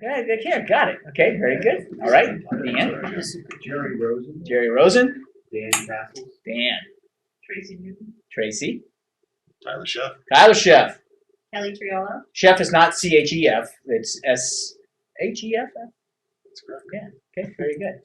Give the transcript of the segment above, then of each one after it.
Yeah, they can. Got it. Okay, very good. All right, Dan. Jerry Rosen. Jerry Rosen. Dan Castles. Dan. Tracy Newton. Tracy. Tyler Chef. Tyler Chef. Kelly Triolo. Chef is not CHEF. It's SHEF. That's correct. Yeah. Okay. Very good.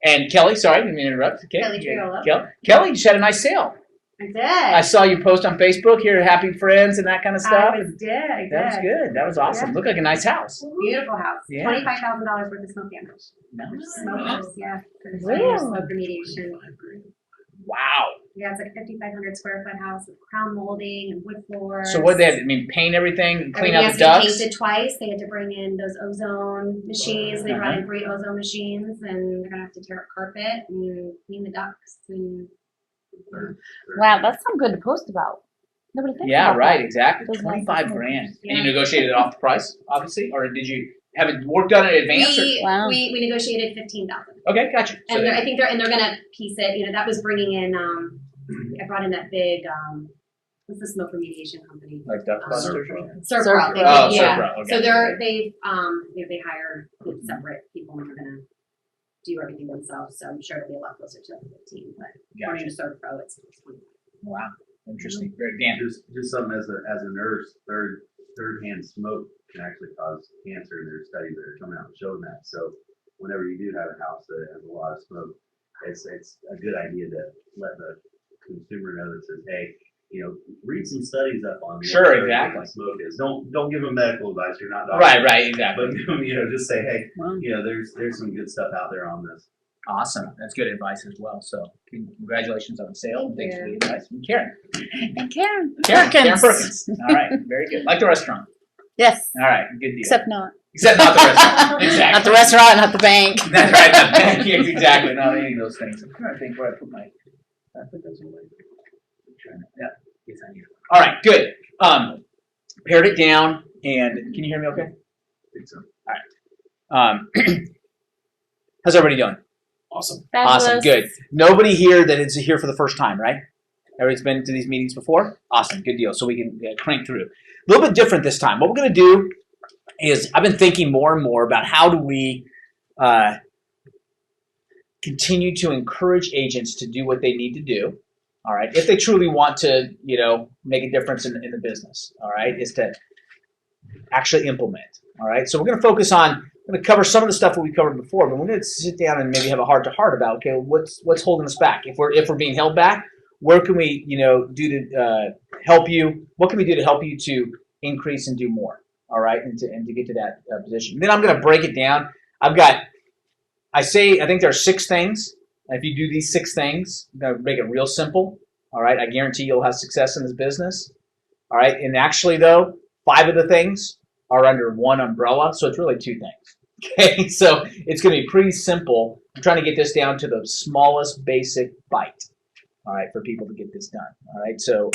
And Kelly, sorry, didn't mean to interrupt. Okay. Kelly Triolo. Kelly, you just had a nice sale. I did. I saw you post on Facebook here, happy friends and that kind of stuff. I did. That was good. That was awesome. Yeah. Looked like a nice house. Beautiful house. Yeah. $25,000 worth of smoke damage. Smokers, yeah. For the Wow. smoke remediation. Wow. Yeah, it's like a 5,500 square foot house with crown molding and wood floors. So what they had? I mean, paint everything, and clean Everything out has the to be ducts. painted twice. They had to bring in those ozone machines. They brought Uh-huh. in 3 ozone machines, and they're gonna have to tear up carpet and clean the ducts. And Wow, that's something good to post about. Nobody thinks Yeah, about right. that. Exactly. Those 25 nice grand. Yeah. And you negotiated it off the price, obviously, or did you have it worked on in advance? we, Wow. we negotiated 15,000. Okay, gotcha. So And then- I think they're gonna piece it. You know, that was bringing in. I brought in that big. What's the smoke remediation company? like duct busters. or- Surpro. They Oh, did, yeah. Surpro, okay. So they've they hired separate people and they're gonna do everything themselves. So I'm sure it'll be a lot closer to 15. But according to Surpro, it's 20. Wow, interesting. Very Dan. Just something as a nurse, third-hand smoke can actually cause cancer. And there's studies that are coming out and showing that. So whenever you do have a house that has a lot of smoke, it's a good idea to let the consumer know that says, hey, you know, read some studies up on Sure, what exactly. smoke is. Don't give them medical advice. You're not doctors. Right, exactly. But you know, just say, hey, Well, you know, there's some good stuff out there on this. awesome. That's good advice as well. So congratulations on the sale. Thank Thanks for the you. advice. And Karen. And Karen. Karen Perkins. Perkins. All right, very good. Like the restaurant. Yes. All right, good deal. Except not. Except not the restaurant. Exactly. Not the restaurant, not the bank. That's right. Not thank you. Exactly. Not any of those things. I'm trying to think where I put my. I put those away. I'm trying to- Yeah. Yes, I need them. All right. Good. Pared it down, and can you hear me? Okay. I think so. How's everybody doing? Awesome. Awesome. Good. Nobody here that is here for the first time, right? Everybody's been to these meetings before? Awesome. Good deal. So we can crank through. A little bit different this time. What we're going to do is I've been thinking more and more about how do we continue to encourage agents to do what they need to do, all right, if they truly want to, you know, make a difference in the business, all right, is to actually implement, all right. So we're going to focus on, we're going to cover some of the stuff that we covered before, but we're going to sit down and maybe have a heart-to-heart about, okay, what's holding us back? If we're being held back, where can we, you know, do to help you? What can we do to help you to increase and do more? All right, and to get to that position. Then I'm going to break it down. I think there are 6 things. If you do these 6 things, I'm going to make it real simple. All right, I guarantee you'll have success in this business. All right, and actually though, 5 of the things are under one umbrella, so it's really 2 things. Okay, so it's going to be pretty simple. I'm trying to get this down to the smallest basic bite. All right, for people to get this done. All right, so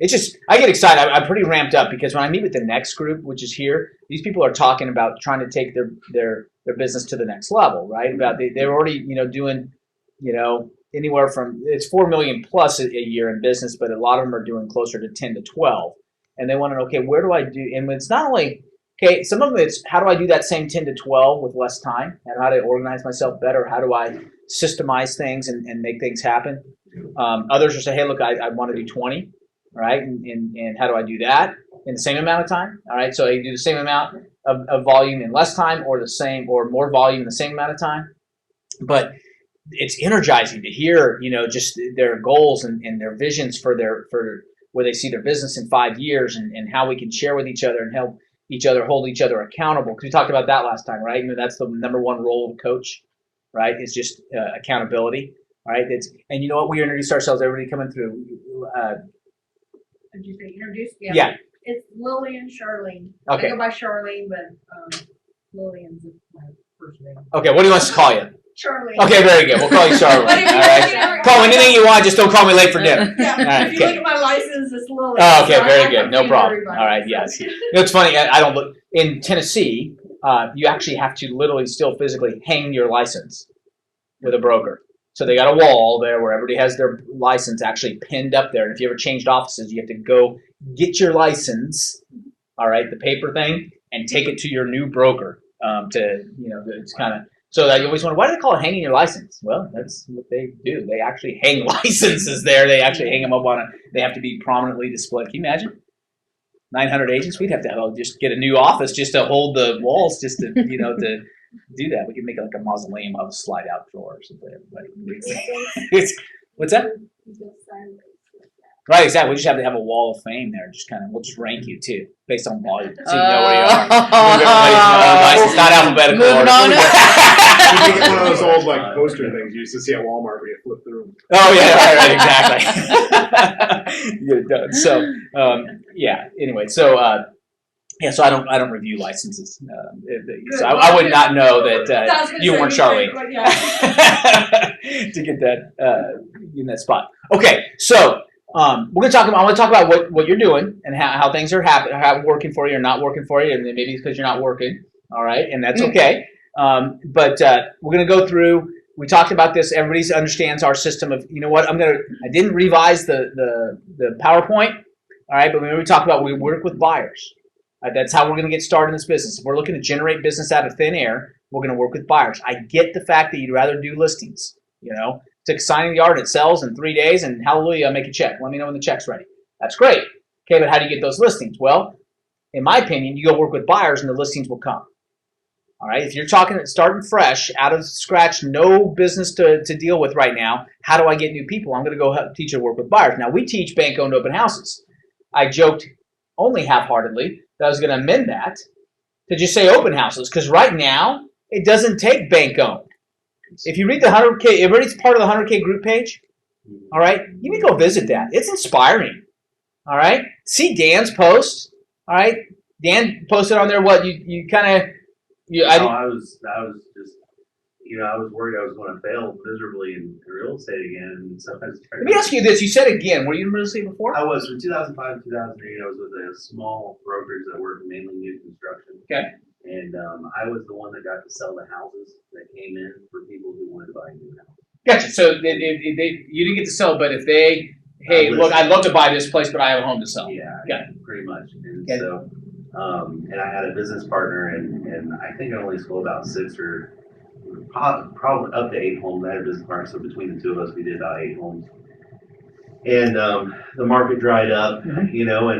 it's just, I get excited. I'm pretty ramped up because when I meet with the next group, which is here, these people are talking about trying to take their business to the next level, right? About they're already, you know, doing, you know, anywhere from, it's 4 million plus a year in business, but a lot of them are doing closer to 10 to 12. And they want to know, okay, where do I do, and it's not only, okay, some of them it's how do I do that same 10 to 12 with less time, and how to organize myself better, how do I systemize things and make things happen. Others are saying, hey, look, I want to do 20, right? And how do I do that in the same amount of time? All right, so I do the same amount of volume in less time, or the same or more volume in the same amount of time. But it's energizing to hear, you know, just their goals and their visions for where they see their business in 5 years, and how we can share with each other and help each other hold each other accountable. Because we talked about that last time, right? You know, that's the number one role of a coach, right? It's just accountability, right? And you know what? We introduced ourselves. Everybody coming through. Did you say introduce? Yeah. It's Lily and Charlene. Okay. I go by Charlene, but Lillian's my first name. Okay. What do you want us to call you? Charlene. Okay. Very good. We'll call you Charlotte. But if All you right. look at- Call me anything you want. Just don't call me late for dinner. Yeah. All right, If you okay. look at my license, it's Lily. Oh, okay, So very I good. No confuse problem. everybody. All right, yes. You know, it's funny. I don't look in Tennessee. You actually have to literally still physically hang your license with a broker. So they got a wall there where everybody has their license actually pinned up there. And if you ever changed offices, you have to go get your license. All right, the paper thing, and take it to your new broker. It's kind of so that you always wonder, why do they call it hanging your license? Well, that's what they do. They actually hang licenses there. They actually hang them up on it. They have to be prominently displayed. Can you imagine? 900 agents. We'd have to just get a new office just to hold the walls, just to to do that. We could make it like a mausoleum of a slide out drawer or something. Everybody, what's that? Right, exactly. We just have to have a wall of fame there. Just we'll just rank you too, based on volume, so you know where you are. It's not alphabetical. Moving on. You can get one of those old like poster things you used to see at Walmart where you flip through them. Oh yeah, right, exactly. You get it done. So Anyway, so so I don't review licenses. So I would not know that you weren't Charlie to get that in that spot. Okay, so. I want to talk about what you're doing and how things are how working for you or not working for you, and then maybe it's because you're not working. All right, and that's okay. But we're going to go through. We talked about this. Everybody understands our system of. You know what? I didn't revise the PowerPoint. All right, but when we talk about we work with buyers. That's how we're going to get started in this business. If we're looking to generate business out of thin air, we're going to work with buyers. I get the fact that you'd rather do listings. Took a signing the yard, it sells in 3 days, and hallelujah, I make a check. Let me know when the check's ready. That's great. Okay, but how do you get those listings? Well, in my opinion, you go work with buyers and the listings will come. All right, if you're starting fresh, out of scratch, no business to deal with right now, how do I get new people? I'm going to go teach you to work with buyers. Now, we teach bank-owned open houses. I joked only half-heartedly that I was going to amend that to just say open houses, because right now, it doesn't take bank-owned. If you read the 100K, everybody's part of the 100K group page, all right, you can go visit that. It's inspiring, all right? See Dan's post, all right? Dan posted on there what you kind of I was just I was worried I was going to fail miserably in real estate again. And so I was Let me ask you this: you said again, were you in real estate before? I was from 2005 to 2008. I was with a small brokerage that worked mainly new construction. Okay. And I was the one that got to sell the houses that came in for people who wanted to buy a new house. Gotcha. So you didn't get to sell, but if they, hey, look, I'd love to buy this place, but I have a home to sell. Yeah, pretty much. And okay. so, and I had a business partner, and I think I only sold about 6 or probably up to 8 homes. I had a business partner, so between the two of us, we did about 8 homes. And the market dried up, and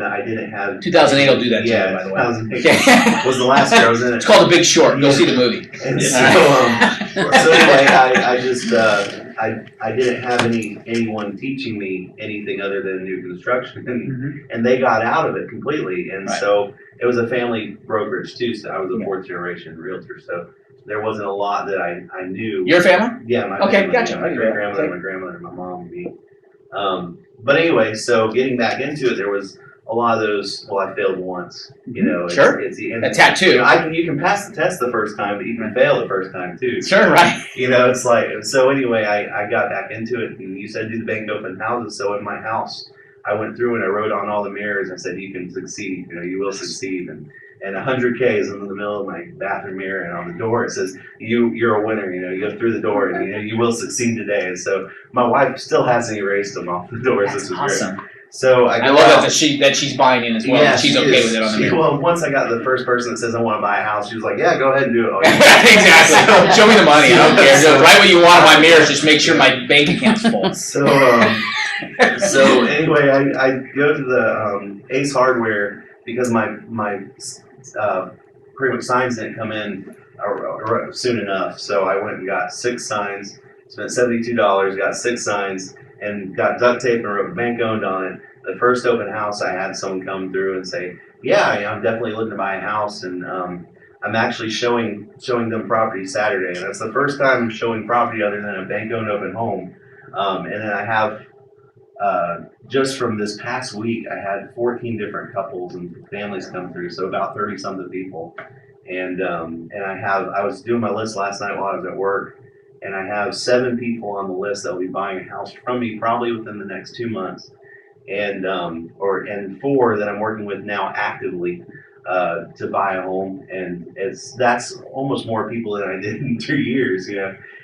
I didn't have. 2008 will do that to you, by the way. 2008 was the last year I was in it. It's called The Big Short. Go see the movie. And so anyway, I just I didn't have anyone teaching me anything other than new construction, and they got out of it completely. And so it was a family brokerage too. So I was a 4th generation realtor. So there wasn't a lot that I knew. Your family? Yeah, my family. Gotcha. My great grandmother, my grandmother, my mom, me. But anyway, so getting back into it, there was a lot of those. Well, I failed once. Sure. It's a tattoo. You can pass the test the first time, but you can fail the first time too. Sure, right. It's like so. Anyway, I got back into it, and you said do the bank open houses. So in my house, I went through and I wrote on all the mirrors. I said you can succeed. You will succeed. And 100K is in the middle of my bathroom mirror, and on the door it says you're a winner. You go through the door, and you will succeed today. And so my wife still hasn't erased them off the doors. That's which is awesome. Great. So I love that she's buying in as well. Yeah, she's okay with it on the mirror. Well, once I got the first person that says I want to buy a house, she was like, "Yeah, go ahead and do it." Exactly. Show me the money. I don't care. So, write what you want on my mirrors. Just make sure my bank account's full. So anyway, I go to the Ace Hardware because my pretty much signs didn't come in soon enough. So I went and got 6 signs, spent $72, got 6 signs, and got duct tape and wrote bank owned on it. The first open house, I had someone come through and say, "Yeah, I'm definitely looking to buy a house, and I'm actually showing them property Saturday." And that's the first time I'm showing property other than a bank owned open home. And then I have just from this past week, I had 14 different couples and families come through, so about 30 something people. And I was doing my list last night while I was at work, and I have 7 people on the list that will be buying a house from me probably within the next 2 months, and 4 that I'm working with now actively to buy a home, and that's almost more people than I did in 2 years,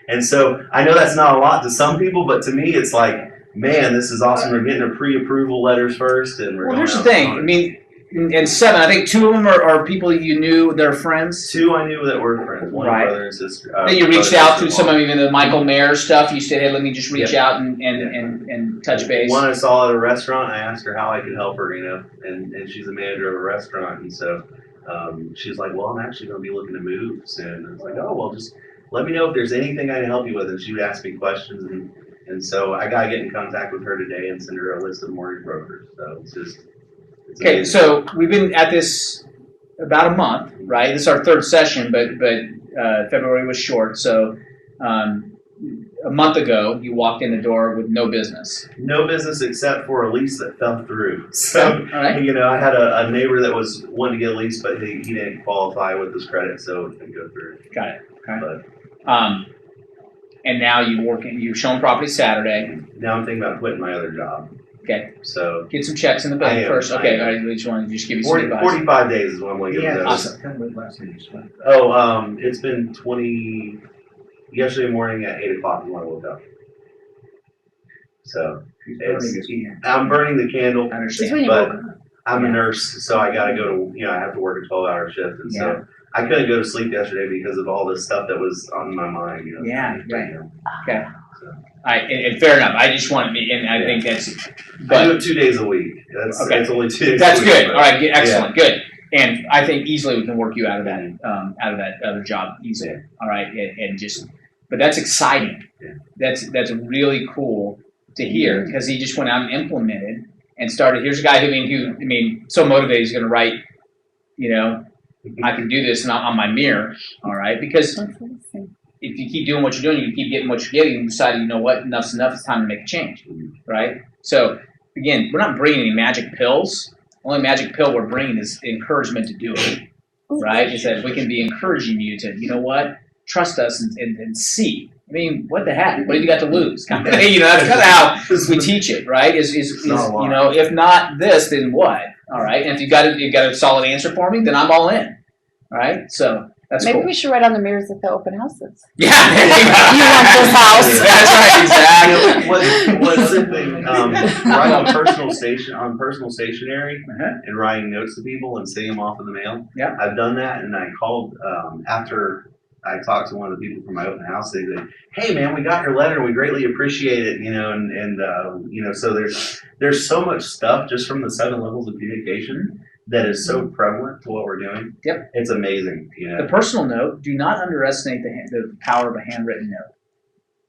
And so I know that's not a lot to some people, but to me it's like, man, this is awesome. We're getting a pre-approval letters first, and we're. Well, here's the thing. I mean, and 7, I think 2 of them are people you knew, they're friends. 2 I knew that were friends. One Right. brother and sister. That you reached brother out and to, some sister-in-law. of even the Michael Mayer stuff. You said, hey, let me just reach Yeah. out and touch base. One I saw at a restaurant. I asked her how I could help her, and she's a manager of a restaurant, and so she's like, well, I'm actually going to be looking to move soon. I was like, oh, well, just let me know if there's anything I can help you with, and she would ask me questions, and so I got to get in contact with her today and send her a list of mortgage brokers. So it's Okay, amazing. so we've been at this about a month, right? This is our 3rd session, but February was short, so a month ago you walked in the door with no business. No business except for a lease that fell through. So, All right. I had a neighbor that was wanting to get a lease, but he didn't qualify with his credit, so it didn't go through. Got it. Okay. But And now you've shown property Saturday. now I'm thinking about quitting my other job. Okay. So Get some checks in the I bank am, first. I Okay. am. All right. We just want to give you some 40, advice. 45 days is when I'm going to give those. Awesome. It's been 20. Yesterday morning at 8 o'clock is when I woke up. So I'm burning the candle. I Just when understand. you But woke up. I'm a nurse, so I got to go to, I have to work a 12-hour shift. And Yeah. so I couldn't go to sleep yesterday because of all this stuff that was on my mind. Yeah, right. Okay. So, And fair enough. I just want to be, and I think that's, I do but it 2 days a week. That's Okay. It's only 2 days that's a week. good. but- All right. Excellent. Good. And I think easily we can work you out of that other job easily. All right. And just, but that's exciting. Yeah. That's really cool to hear because he just went out and implemented and started. Here's a guy who so motivated he's going to write, I can do this on my mirror. All right. Because That's awesome. if you keep doing what you're doing, you keep getting what you're getting, you decide, you know what, enough's enough, it's time to make a change, right? So, again, we're not bringing any magic pills. The only magic pill we're bringing is encouragement to do it, right? Is that we can be encouraging you to, you know what, trust us and see. I mean, what the heck? What have you got to lose? That's kind of how we teach it, right? Is if not this, then what? All right. And if you got a solid answer for me, then I'm all in. All right. So that's Maybe cool. we should write on the mirrors at the open houses. Yeah, there you go. You want this house. That's right, exactly. What's the thing? Write on personal stationery Uh-huh. and writing notes to people and sending them off in the mail. Yeah. I've done that, and I called after I talked to one of the people from my open house. They said, "Hey, man, we got your letter. We greatly appreciate it." So there's so much stuff just from the 7 levels of communication that is so prevalent to what we're doing. Yep. It's amazing. The personal note, do not underestimate the power of a handwritten note.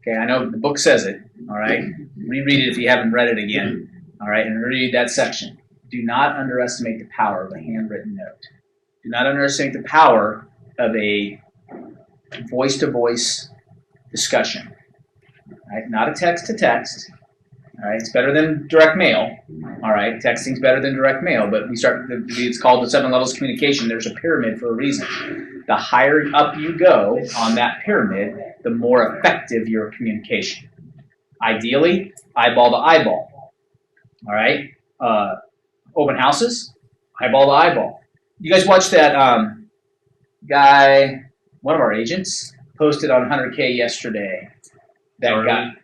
Okay, I know the book says it, all right? Reread it if you haven't read it again, all right? And read that section. Do not underestimate the power of a handwritten note. Do not underestimate the power of a voice-to-voice discussion, right? Not a text-to-text, all right? It's better than direct mail, all right? Texting's better than direct mail, but it's called the 7 levels of communication. There's a pyramid for a reason. The higher up you go on that pyramid, the more effective your communication. Ideally, eyeball to eyeball, all right? Open houses, eyeball to eyeball. You guys watch that guy, one of our agents, posted on 100K yesterday. That Charlie?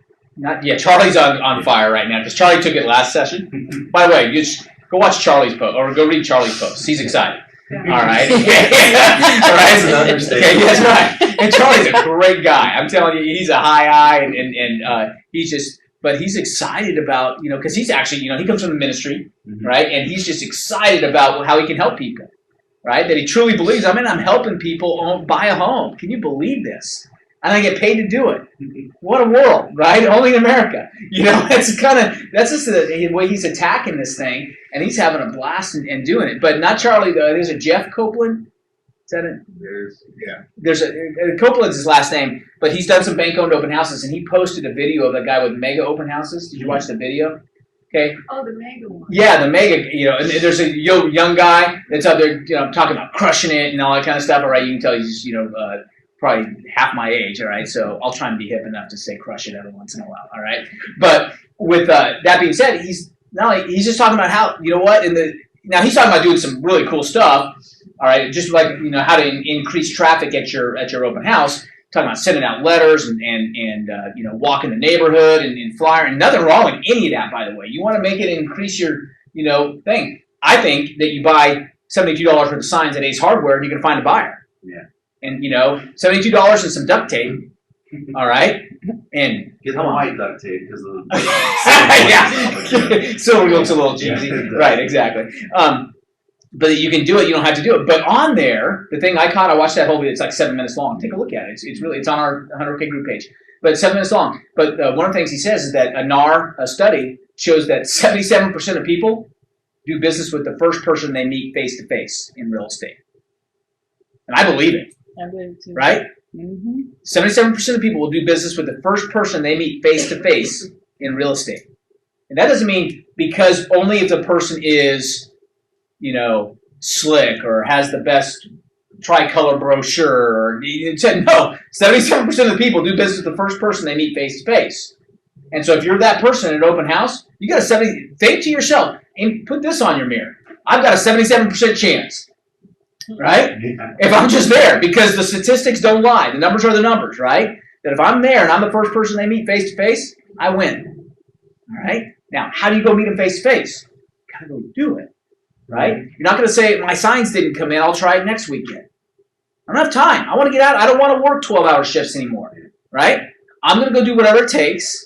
guy. Charlie's on fire right now because Charlie took it last session. By the way, you just go watch Charlie's post or go read Charlie's post. He's excited. All right. All right. That's an understatement. Okay, that's right. And Charlie's a great guy. I'm telling you, he's a high eye and he's just, but he's excited about, because he's actually, he comes from the ministry, right? And he's just excited about how he can help people, right? That he truly believes, I'm helping people buy a home. Can you believe this? And I get paid to do it. What a world, right? Only in America. That's just the way he's attacking this thing, and he's having a blast and doing it. But not Charlie, though. There's a Jeff Copeland. Is that it? There's Copeland's his last name, but he's done some bank-owned open houses, and he posted a video of the guy with mega open houses. Did you watch the video? Okay. Oh, the mega one. Yeah, the mega, and there's a young guy that's out there, talking about crushing it and all that kind of stuff. All right, you can tell he's, probably half my age. All right, so I'll try and be hip enough to say crush it every once in a while. All right, but with that being said, he's just talking about how, now he's talking about doing some really cool stuff. All right, just like how to increase traffic at your open house. Talking about sending out letters and walking the neighborhood and flyer, and nothing wrong with any of that, by the way. You want to make it increase your thing. I think that you buy $72 worth of signs at Ace Hardware and you can find a buyer. Yeah. And $72 and some duct tape. All right. And Get the come on. white duct tape because of the. Yeah. Silver looks a little cheesy. Right, exactly. But you can do it. You don't have to do it. But on there, the thing I watched that whole video. It's like 7 minutes long. Take a look at it. It's on our 100K group page. But it's 7 minutes long. But one of the things he says is that a study shows that 77% of people do business with the first person they meet face to face in real estate. And I believe it. I believe too. Right? Mm-hmm. 77% of people will do business with the first person they meet face to face in real estate. And that doesn't mean because only if the person is, slick or has the best tricolor brochure. No, 77% of the people do business with the first person they meet face to face. And so if you're that person at an open house, you got think to yourself and put this on your mirror. I've got a 77% chance, right? Yeah. If I'm just there, because the statistics don't lie. The numbers are the numbers, right? That if I'm there and I'm the first person they meet face to face, I win. All right? Now, how do you go meet them face to face? Got to go do it, right? You're not going to say, my signs didn't come in, I'll try it next weekend. I don't have time. I want to get out. I don't want to work 12-hour shifts anymore, right? I'm going to go do whatever it takes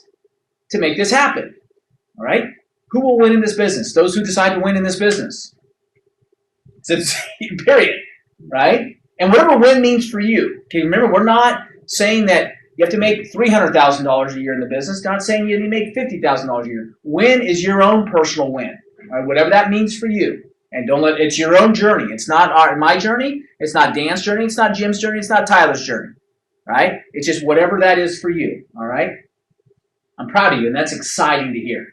to make this happen, all right? Who will win in this business? Those who decide to win in this business. It's period, right? And whatever win means for you. Okay, remember, we're not saying that you have to make $300,000 a year in the business. Not saying you need to make $50,000 a year. Win is your own personal win, all right? Whatever that means for you. And it's your own journey. It's not my journey. It's not Dan's journey. It's not Jim's journey. It's not Tyler's journey, right? It's just whatever that is for you, all right? I'm proud of you, and that's exciting to hear.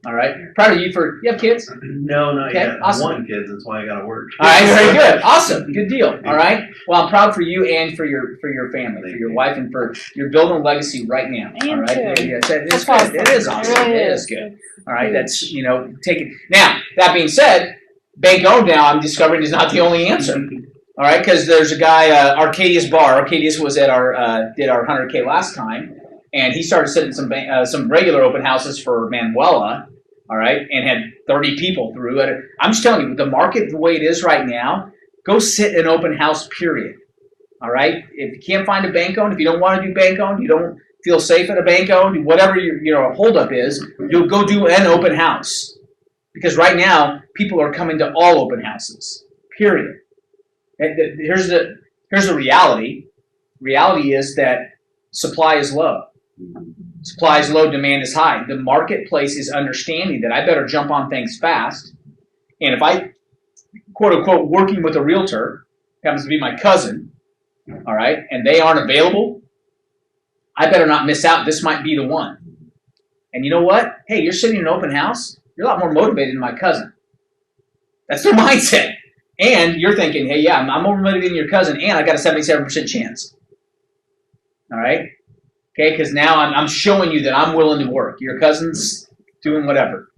All right, proud of you you have kids? No, not Okay, yet. awesome. One kids, that's why I gotta work. All right, very good, awesome, good deal. All right, well, I'm proud for you and for your family, for your wife, and for you're building a legacy right now. And all right, too. yeah, it's good. awesome. It is awesome. It really It is is. good. All right, that's take it. Now that being said, bank owned now I'm discovering is not the only answer. All right, because there's a guy, Arcadius Bar. Arcadius was at did our 100K last time, and he started setting some regular open houses for Manuela. All right, and had 30 people through it. I'm just telling you, the market the way it is right now, go sit an open house, period. All right, if you can't find a bank owned, if you don't want to do bank owned, you don't feel safe at a bank owned, whatever your holdup is, you'll go do an open house. Because right now, people are coming to all open houses, period. Here's the reality. Reality is that supply is low. Supply is low, demand is high. The marketplace is understanding that I better jump on things fast. And if I, quote unquote, working with a realtor, happens to be my cousin, all right, and they aren't available, I better not miss out. This might be the one. And you know what? Hey, you're sitting in an open house. You're a lot more motivated than my cousin. That's their mindset. And you're thinking, hey, yeah, I'm more motivated than your cousin, and I got a 77% chance. All right? Okay, because now I'm showing you that I'm willing to work. Your cousin's doing whatever,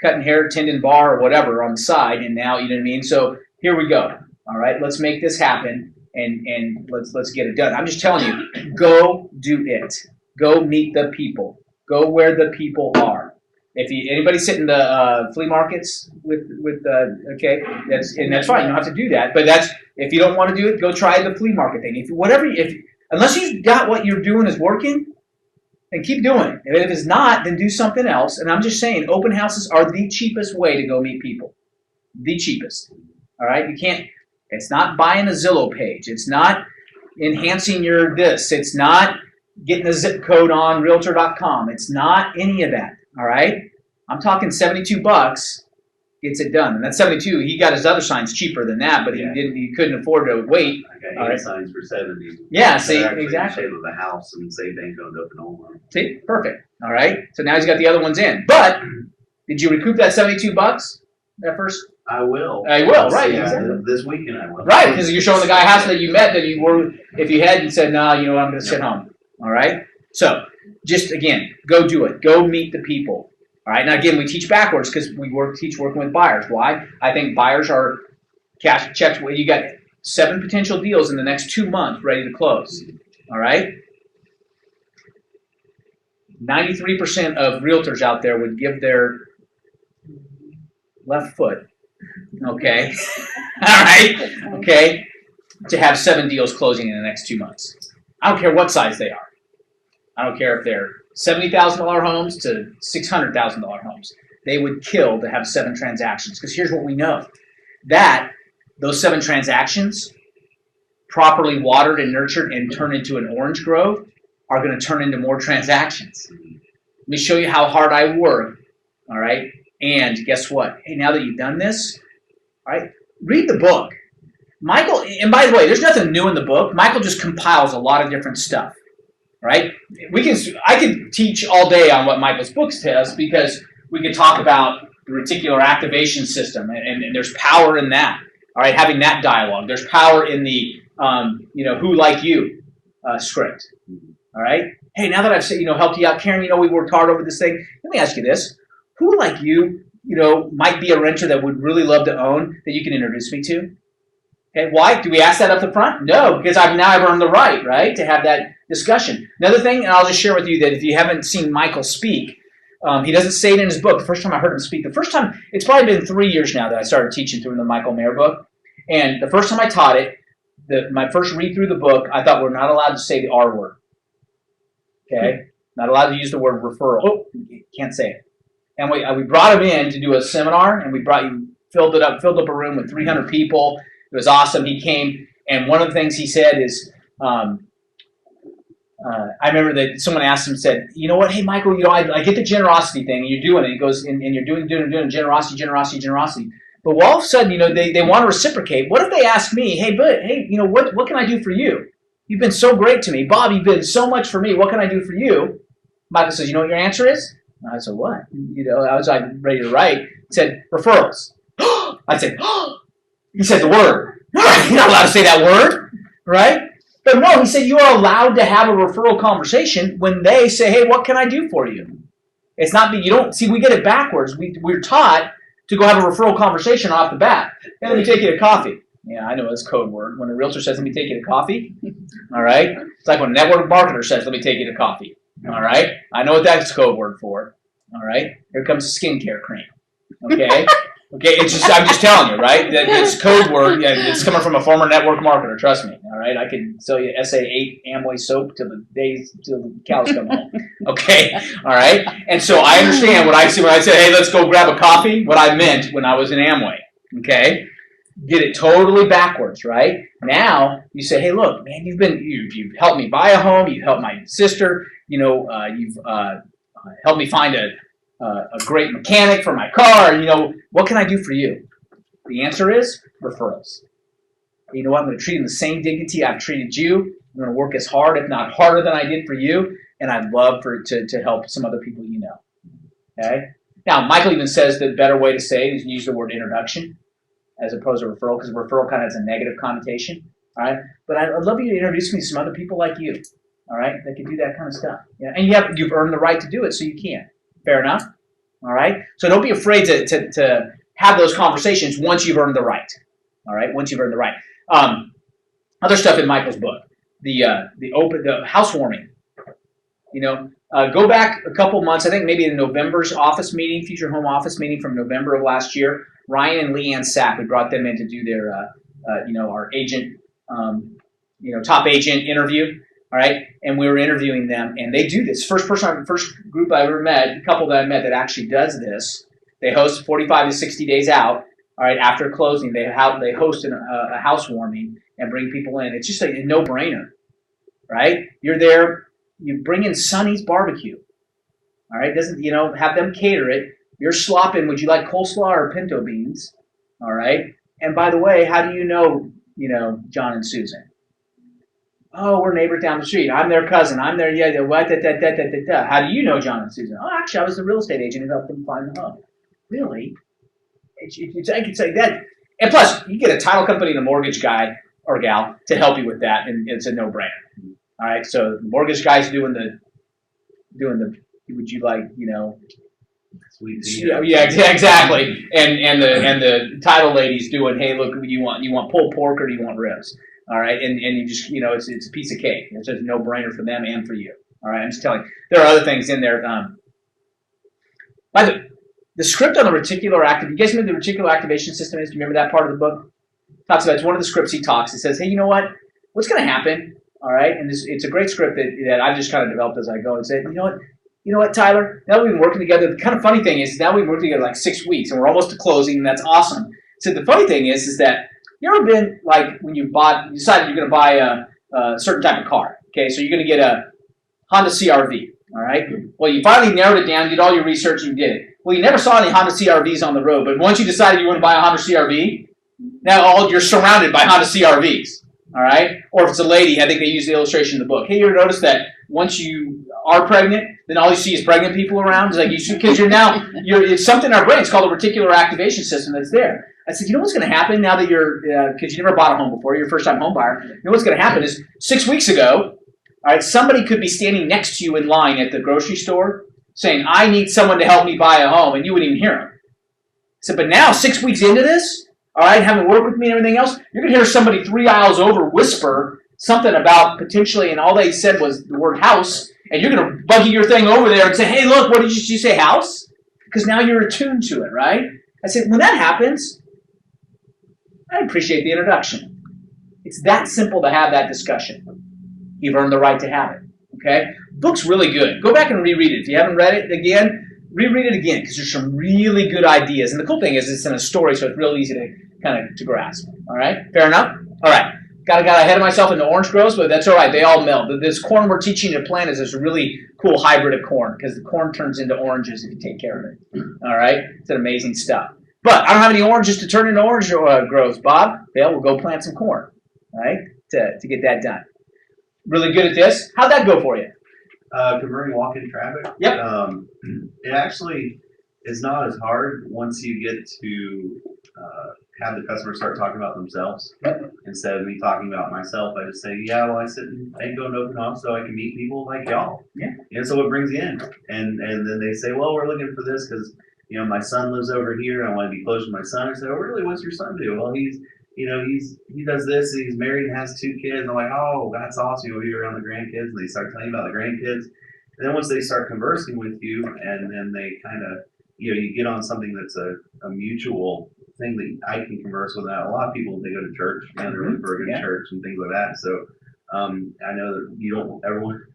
cutting hair, tending bar, or whatever on the side, and now, you know what I mean? So here we go. All right, let's make this happen, and let's get it done. I'm just telling you, go do it. Go meet the people. Go where the people are. If anybody sit in the flea markets okay, that's fine. You don't have to do that, but if you don't want to do it, go try the flea market thing. Unless you've got what you're doing is working, then keep doing it. If it's not, then do something else. And I'm just saying, open houses are the cheapest way to go meet people. The cheapest. All right? It's not buying a Zillow page. It's not enhancing your this. It's not getting a zip code on Realtor.com. It's not any of that. All right? I'm talking $72 gets it done. And that 72, he got his other signs cheaper than that, but he couldn't afford to wait. I got 8 signs for 70. Yeah, see, They're actually exactly. in the shape of the house and say bank owned open home. See, perfect. All right. So now he's got the other ones in. But did you recoup that $72 that first? I will. I will, right, Yeah, exactly. this weekend I will. Right, because you're showing the guy a house that you met that you were, if you hadn't said, no, I'm going to sit home. All right. So just again, go do it. Go meet the people. All right. Now again, we teach backwards because we teach working with buyers. Why? I think buyers are cash checks. You got 7 potential deals in the next 2 months ready to close. All right. 93% of realtors out there would give their left foot Okay. All right. Okay. To have 7 deals closing in the next 2 months. I don't care what size they are. I don't care if they're $70,000 homes to $600,000 homes. They would kill to have 7 transactions because here's what we know: that those 7 transactions, properly watered and nurtured and turned into an orange grove, are going to turn into more transactions. Let me show you how hard I work. All right. And guess what? Hey, now that you've done this, all right, read the book. Michael, and by the way, there's nothing new in the book. Michael just compiles a lot of different stuff. Right? I could teach all day on what Michael's book says because we could talk about the reticular activation system, and there's power in that. All right, having that dialogue. There's power in the who like you script. All right. Hey, now that I've helped you out, Karen, we worked hard over this thing. Let me ask you this: who like you, might be a renter that would really love to own that you can introduce me to? Okay, why? Do we ask that up the front? No, because I've earned the right, to have that discussion. Another thing, and I'll just share with you that if you haven't seen Michael speak, he doesn't say it in his book. The first time I heard him speak, it's probably been 3 years now that I started teaching through the Michael Mayer book. And the first time I taught it, my first read through the book, I thought we're not allowed to say the R word. Okay? Not allowed to use the word referral. Oh, can't say it. And we brought him in to do a seminar, and filled up a room with 300 people. It was awesome. He came, and one of the things he said is, I remember that someone asked him, said, you know what, hey, Michael, I get the generosity thing, and you're doing it. He goes, and you're doing generosity. But all of a sudden, they want to reciprocate. What if they ask me, hey, what can I do for you? You've been so great to me. Bob, you've been so much for me. What can I do for you? Michael says, you know what your answer is? And I said, what? I was like ready to write. He said, referrals. I said, he said the word. You're not allowed to say that word, right? But no, he said you are allowed to have a referral conversation when they say, hey, what can I do for you? It's not that you don't, see, we get it backwards. We're taught to go have a referral conversation off the bat. Hey, let me take you to coffee. Yeah, I know it's code word. When a realtor says, let me take you to coffee, all right? It's like when a network marketer says, let me take you to coffee, all right? I know what that's code word for, all right? Here comes skincare cream, okay? Okay, I'm just telling you, right? That it's code word. Yeah, it's coming from a former network marketer. Trust me. All right, I can sell you SA8 Amway soap till the cows come home. Okay, all right. And so I understand what I see when I say, "Hey, let's go grab a coffee." What I meant when I was in Amway. Okay, get it totally backwards, right? Now you say, "Hey, look, man, you've helped me buy a home. You've helped my sister. You've helped me find a great mechanic for my car. What can I do for you?" The answer is referrals. You know what? I'm going to treat them the same dignity I've treated you. I'm going to work as hard, if not harder, than I did for you, and I'd love to help some other people you know. Okay. Now, Michael even says the better way to say it is use the word introduction as opposed to referral, because referral kind of has a negative connotation. All right. But I'd love you to introduce me to some other people like you. All right, that can do that kind of stuff. Yeah, and you've earned the right to do it, so you can. Fair enough? All right? So don't be afraid to have those conversations once you've earned the right. All right? Once you've earned the right. Other stuff in Michael's book. The housewarming. Go back a couple months, I think maybe in November's office meeting, future home office meeting from November of last year. Ryan and Leanne Sapp, we brought them in to do their, our agent, top agent interview. All right, and we were interviewing them, and they do this. First group I ever met, a couple that I met that actually does this. They host 45 to 60 days out. All right, after closing, they host a housewarming and bring people in. It's just a no-brainer, right? You're there, you bring in Sonny's barbecue. All right, have them cater it. You're slopping. Would you like coleslaw or pinto beans? All right, and by the way, how do you know John and Susan? Oh, we're neighbors down the street. I'm their cousin. I'm their what? How do you know John and Susan? Oh, actually, I was the real estate agent who helped them find the home. Really? I could say that. And plus, you get a title company and a mortgage guy or gal to help you with that, and it's a no-brainer. All right. So the mortgage guy's doing the. Would you like Sweet tea. Yeah, exactly. And the title lady's doing. Hey, look, you want pulled pork or do you want ribs? All right, and you just it's a piece of cake. It's just a no-brainer for them and for you. All right, I'm just telling you. There are other things in there. the script on the reticular active. You guys know what the reticular activation system is? Do you remember that part of the book? Talks about it's one of the scripts he talks. It says, hey, you know what? What's going to happen? All right, and it's a great script that I've just kind of developed as I go and say, you know what, Tyler? Now we've been working together. The kind of funny thing is now we've worked together like 6 weeks and we're almost to closing, and that's awesome. So the funny thing is that you ever been like when you decided you're going to buy a certain type of car? Okay, so you're going to get a Honda CRV. All right. Well, you finally narrowed it down, did all your research, and you did it. Well, you never saw any Honda CRVs on the road, but once you decided you want to buy a Honda CRV, now you're surrounded by Honda CRVs. All right. Or if it's a lady, I think they use the illustration in the book. Hey, you ever notice that once you are pregnant, then all you see is pregnant people around? It's like because it's something in our brain. It's called a reticular activation system that's there. I said, you know what's going to happen now that because you never bought a home before, you're a first-time home buyer. You know what's going to happen is 6 weeks ago, all right, somebody could be standing next to you in line at the grocery store saying, I need someone to help me buy a home, and you wouldn't even hear them. I said, but now 6 weeks into this, all right, having worked with me and everything else, you're going to hear somebody 3 aisles over whisper something about potentially, and all they said was the word house, and you're going to buggy your thing over there and say, hey, look, what did you say, house? Because now you're attuned to it, right? I said, when that happens, I appreciate the introduction. It's that simple to have that discussion. You've earned the right to have it, okay? Book's really good. Go back and reread it. If you haven't read it again, reread it again because there's some really good ideas. And the cool thing is it's in a story, so it's real easy to kind of to grasp. All right? Fair enough? All right. Got ahead of myself into orange groves, but that's all right. They all meld. This corn we're teaching you to plant is this really cool hybrid of corn because the corn turns into oranges if you take care of it. All right? It's an amazing stuff. But I don't have any oranges to turn into orange groves, Bob. Dale, we'll go plant some corn, all right, to get that done. Really good at this. How'd that go for you? Converting walk-in traffic. Yep. It actually is not as hard once you get to have the customer start talking about themselves. Yep. Instead of me talking about myself, I just say, yeah, well, I sit and I go to open house so I can meet people like y'all. Yeah. And so what brings you in? And then they say, well, we're looking for this because, my son lives over here and I want to be close to my son. I say, oh, really? What's your son do? Well, he does this. He's married and has 2 kids. I'm like, oh, that's awesome. You'll be around the grandkids. And they start telling you about the grandkids. And then once they start conversing with you and then they kind of, you get on something that's a mutual thing that I can converse with. That a lot of people, they go to church, they're looking for a good church and things like that. So I know that you don't ever want to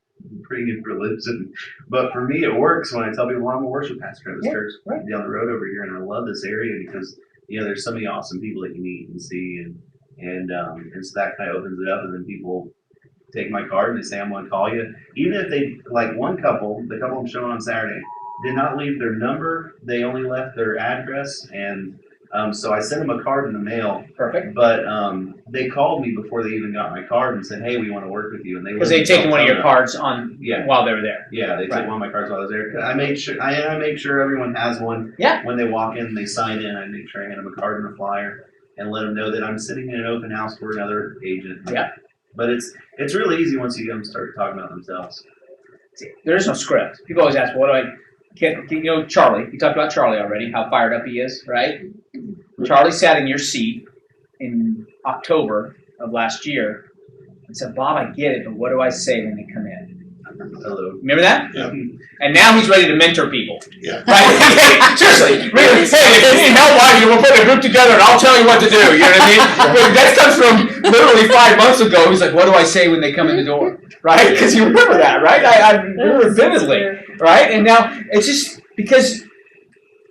bring in religion, but for me, it works when I tell people, well, I'm a worship pastor at this church down the road over here, and I love this area because there's so many awesome people that you meet and see, and so that kind of opens it up, and then people take my card and they say, I'm going to call you. Even if they, like one couple, the couple I'm showing on Saturday, did not leave their number. They only left their address. And so I sent them a card in the mail. Perfect. But they called me before they even got my card and said, hey, we want to work with you. And because they'd taken one of your cards on while they were there. Yeah, they took one of my cards while I was there. I make sure everyone has one. Yeah. When they walk in, they sign in. I make sure I hand them a card and a flyer and let them know that I'm sitting in an open house for another agent. Yeah. But it's really easy once you get them to start talking about themselves. There is no script. People always ask, well, what do I Charlie, you talked about Charlie already, how fired up he is, right? Charlie sat in your seat in October of last year and said, Bob, I get it, but what do I say when they come in? Hello. Remember that? Yeah. And now he's ready to mentor people. Yeah. Right? Seriously. Really, hey, if you need help, we'll put a group together and I'll tell you what to do. You know what I mean? But that comes from literally 5 months ago. He's like, what do I say when they come in the door? Right? Because you remember that, right? I remember vividly. Right? And now it's just because,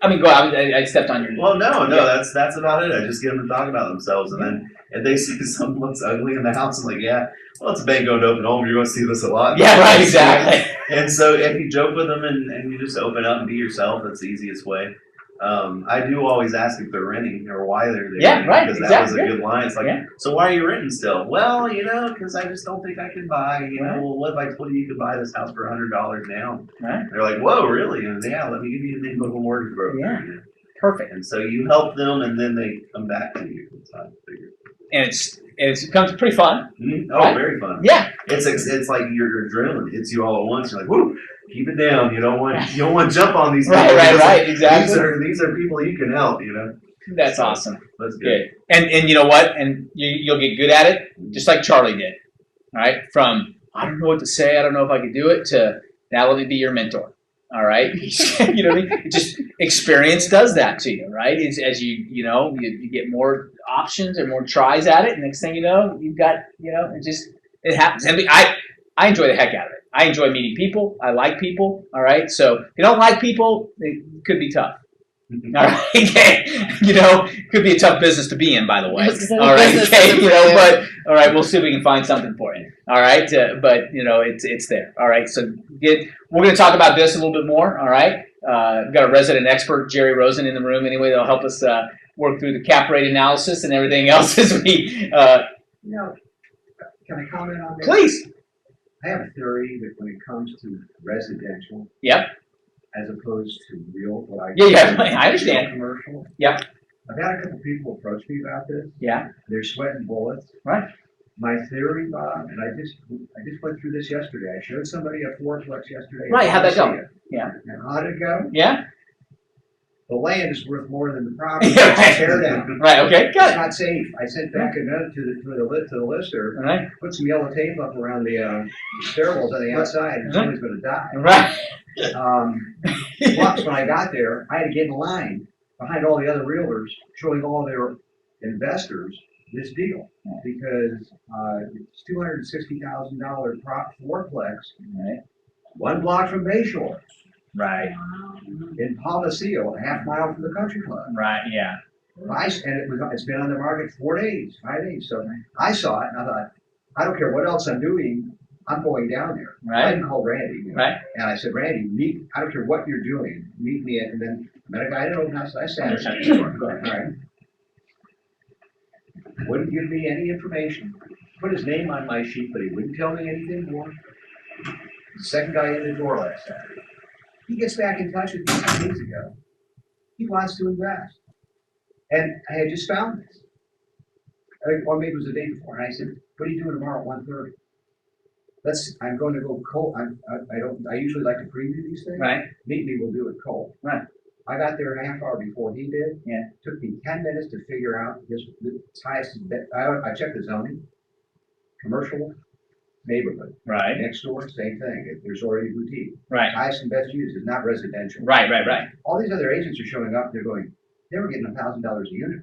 go out. I stepped on your. Well, no, that's about it. I just get them to talk about themselves, and then if they see something looks ugly in the house, I'm like, yeah, well, it's a bank going to open home. You're going to see this a lot. Yeah, right, exactly. And so if you joke with them and you just open up and be yourself, that's the easiest way. I do always ask if they're renting or why they're there. Yeah, right, because exactly. that was a good line. It's like, so why are you renting still? Well, because I just don't think I can buy. Well, what if I told you could buy this house for $100 now? Right. They're like, whoa, really? And yeah, let me give you the name of a mortgage broker. Yeah. Perfect. And so you help them, and then they come back to you. And it becomes pretty fun. Mm-hmm. Oh, right? Very fun. Yeah. It's like your adrenaline hits you all at once. You're like, whoo, keep it down. You don't want to jump on these people. Right, exactly. These are people you can help. That's awesome. That's good. And you know what? And you'll get good at it, just like Charlie did. All right. From I don't know what to say, I don't know if I could do it, to now let me be your mentor. All right, you know what I mean. It just experience does that to you, right? As you get more options and more tries at it. And next thing you know, you've got it happens. And I enjoy the heck out of it. I enjoy meeting people. I like people. All right, so if you don't like people, it could be tough. All right, could be a tough business to be in, by the way. I was gonna say, All right, business okay, isn't for you. but all right, we'll see if we can find something for you. All right, but it's there. All right, so we're going to talk about this a little bit more. All right, we've got a resident expert, Jerry Rosen, in the room. Anyway, that'll help us work through the cap rate analysis and everything else as we. Can I comment on this? Please. I have a theory that when it comes to residential. Yep. As opposed to real, what I. Yeah, I understand. Commercial. Yep. I've had a couple people approach me about this. Yeah. They're sweating bullets. Right. My theory, Bob, and I just went through this yesterday. I showed somebody a fourplex yesterday. Right, how'd that go? Yeah. And how did it go? Yeah. The land is worth more than the property. Yeah, right. Tear down. Right. Okay. It's Good. not safe. I sent back a note to the lister. All right. Put some yellow tape up around the stairwells on the outside, and somebody's going to die. Right. Plus, when I got there, I had to get in line behind all the other realtors, showing all their investors this deal because it's $260,000 fourplex, Right. one block from Bayshore Right. in Palmacio, a half mile from the country club. Right. Yeah. It's been on the market 5 days. So I saw it and I thought, I don't care what else I'm doing, I'm going down there. Right. I didn't call Randy. Right. And I said, Randy, I don't care what you're doing, meet me and then I met a guy at an open house. I sat at the store. All right. Wouldn't give me any information. Put his name on my sheet, but he wouldn't tell me anything more. The second guy in the door last Saturday. He gets back in touch with me 2 days ago. He wants to invest. And I had just found this. Or maybe it was the day before. And I said, what are you doing tomorrow at 1:30? I'm going to go cold. I usually like to preview these things. Right. Meet me, we'll do it cold. Right. I got there a half hour before he did. Yeah. Took me 10 minutes to figure out his highest. I checked the zoning, commercial, neighborhood. Right. Next door, same thing. There's already a boutique. Right. Highest and best use is not residential. Right. Right. Right. All these other agents are showing up. They're going. They were getting $1,000 a unit.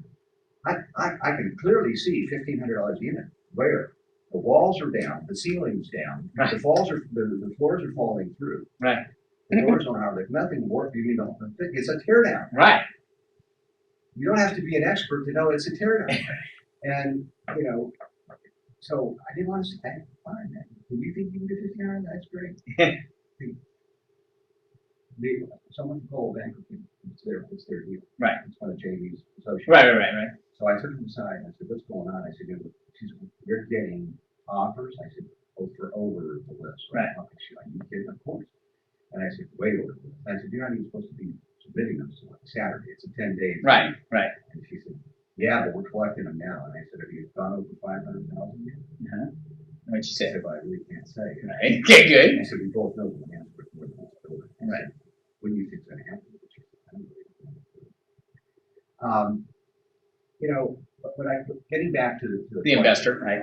I can clearly see $1,500 a unit. Where? The walls are down, the ceiling's down, Right. the floors are falling through. Right. The doors don't have nothing work. It's a teardown. Right. You don't have to be an expert to know it's a teardown. And so I didn't want to say, hey, fine, man. Do you think you can get this down? That's great. Someone called bankruptcy. It's their deal. Right. It's one of JV's associates. Right. Right. So I took him aside and I said, what's going on? I said, you're getting offers. I said, over the list. Right. Okay, are you kidding? Of course. And I said, way over the list. I said, you're not even supposed to be submitting them to Saturday. It's a 10-day. Right. Right. And she said, yeah, but we're collecting them now. And I said, have you gone over 500,000 yet? Uh-huh. What'd you She say? said, I really can't say. Right. Okay. Good. I said, we both know the man's worth more than this building. I Right. said, what do you think's going to happen? She said, I don't really know. Getting back to the The investor. Right.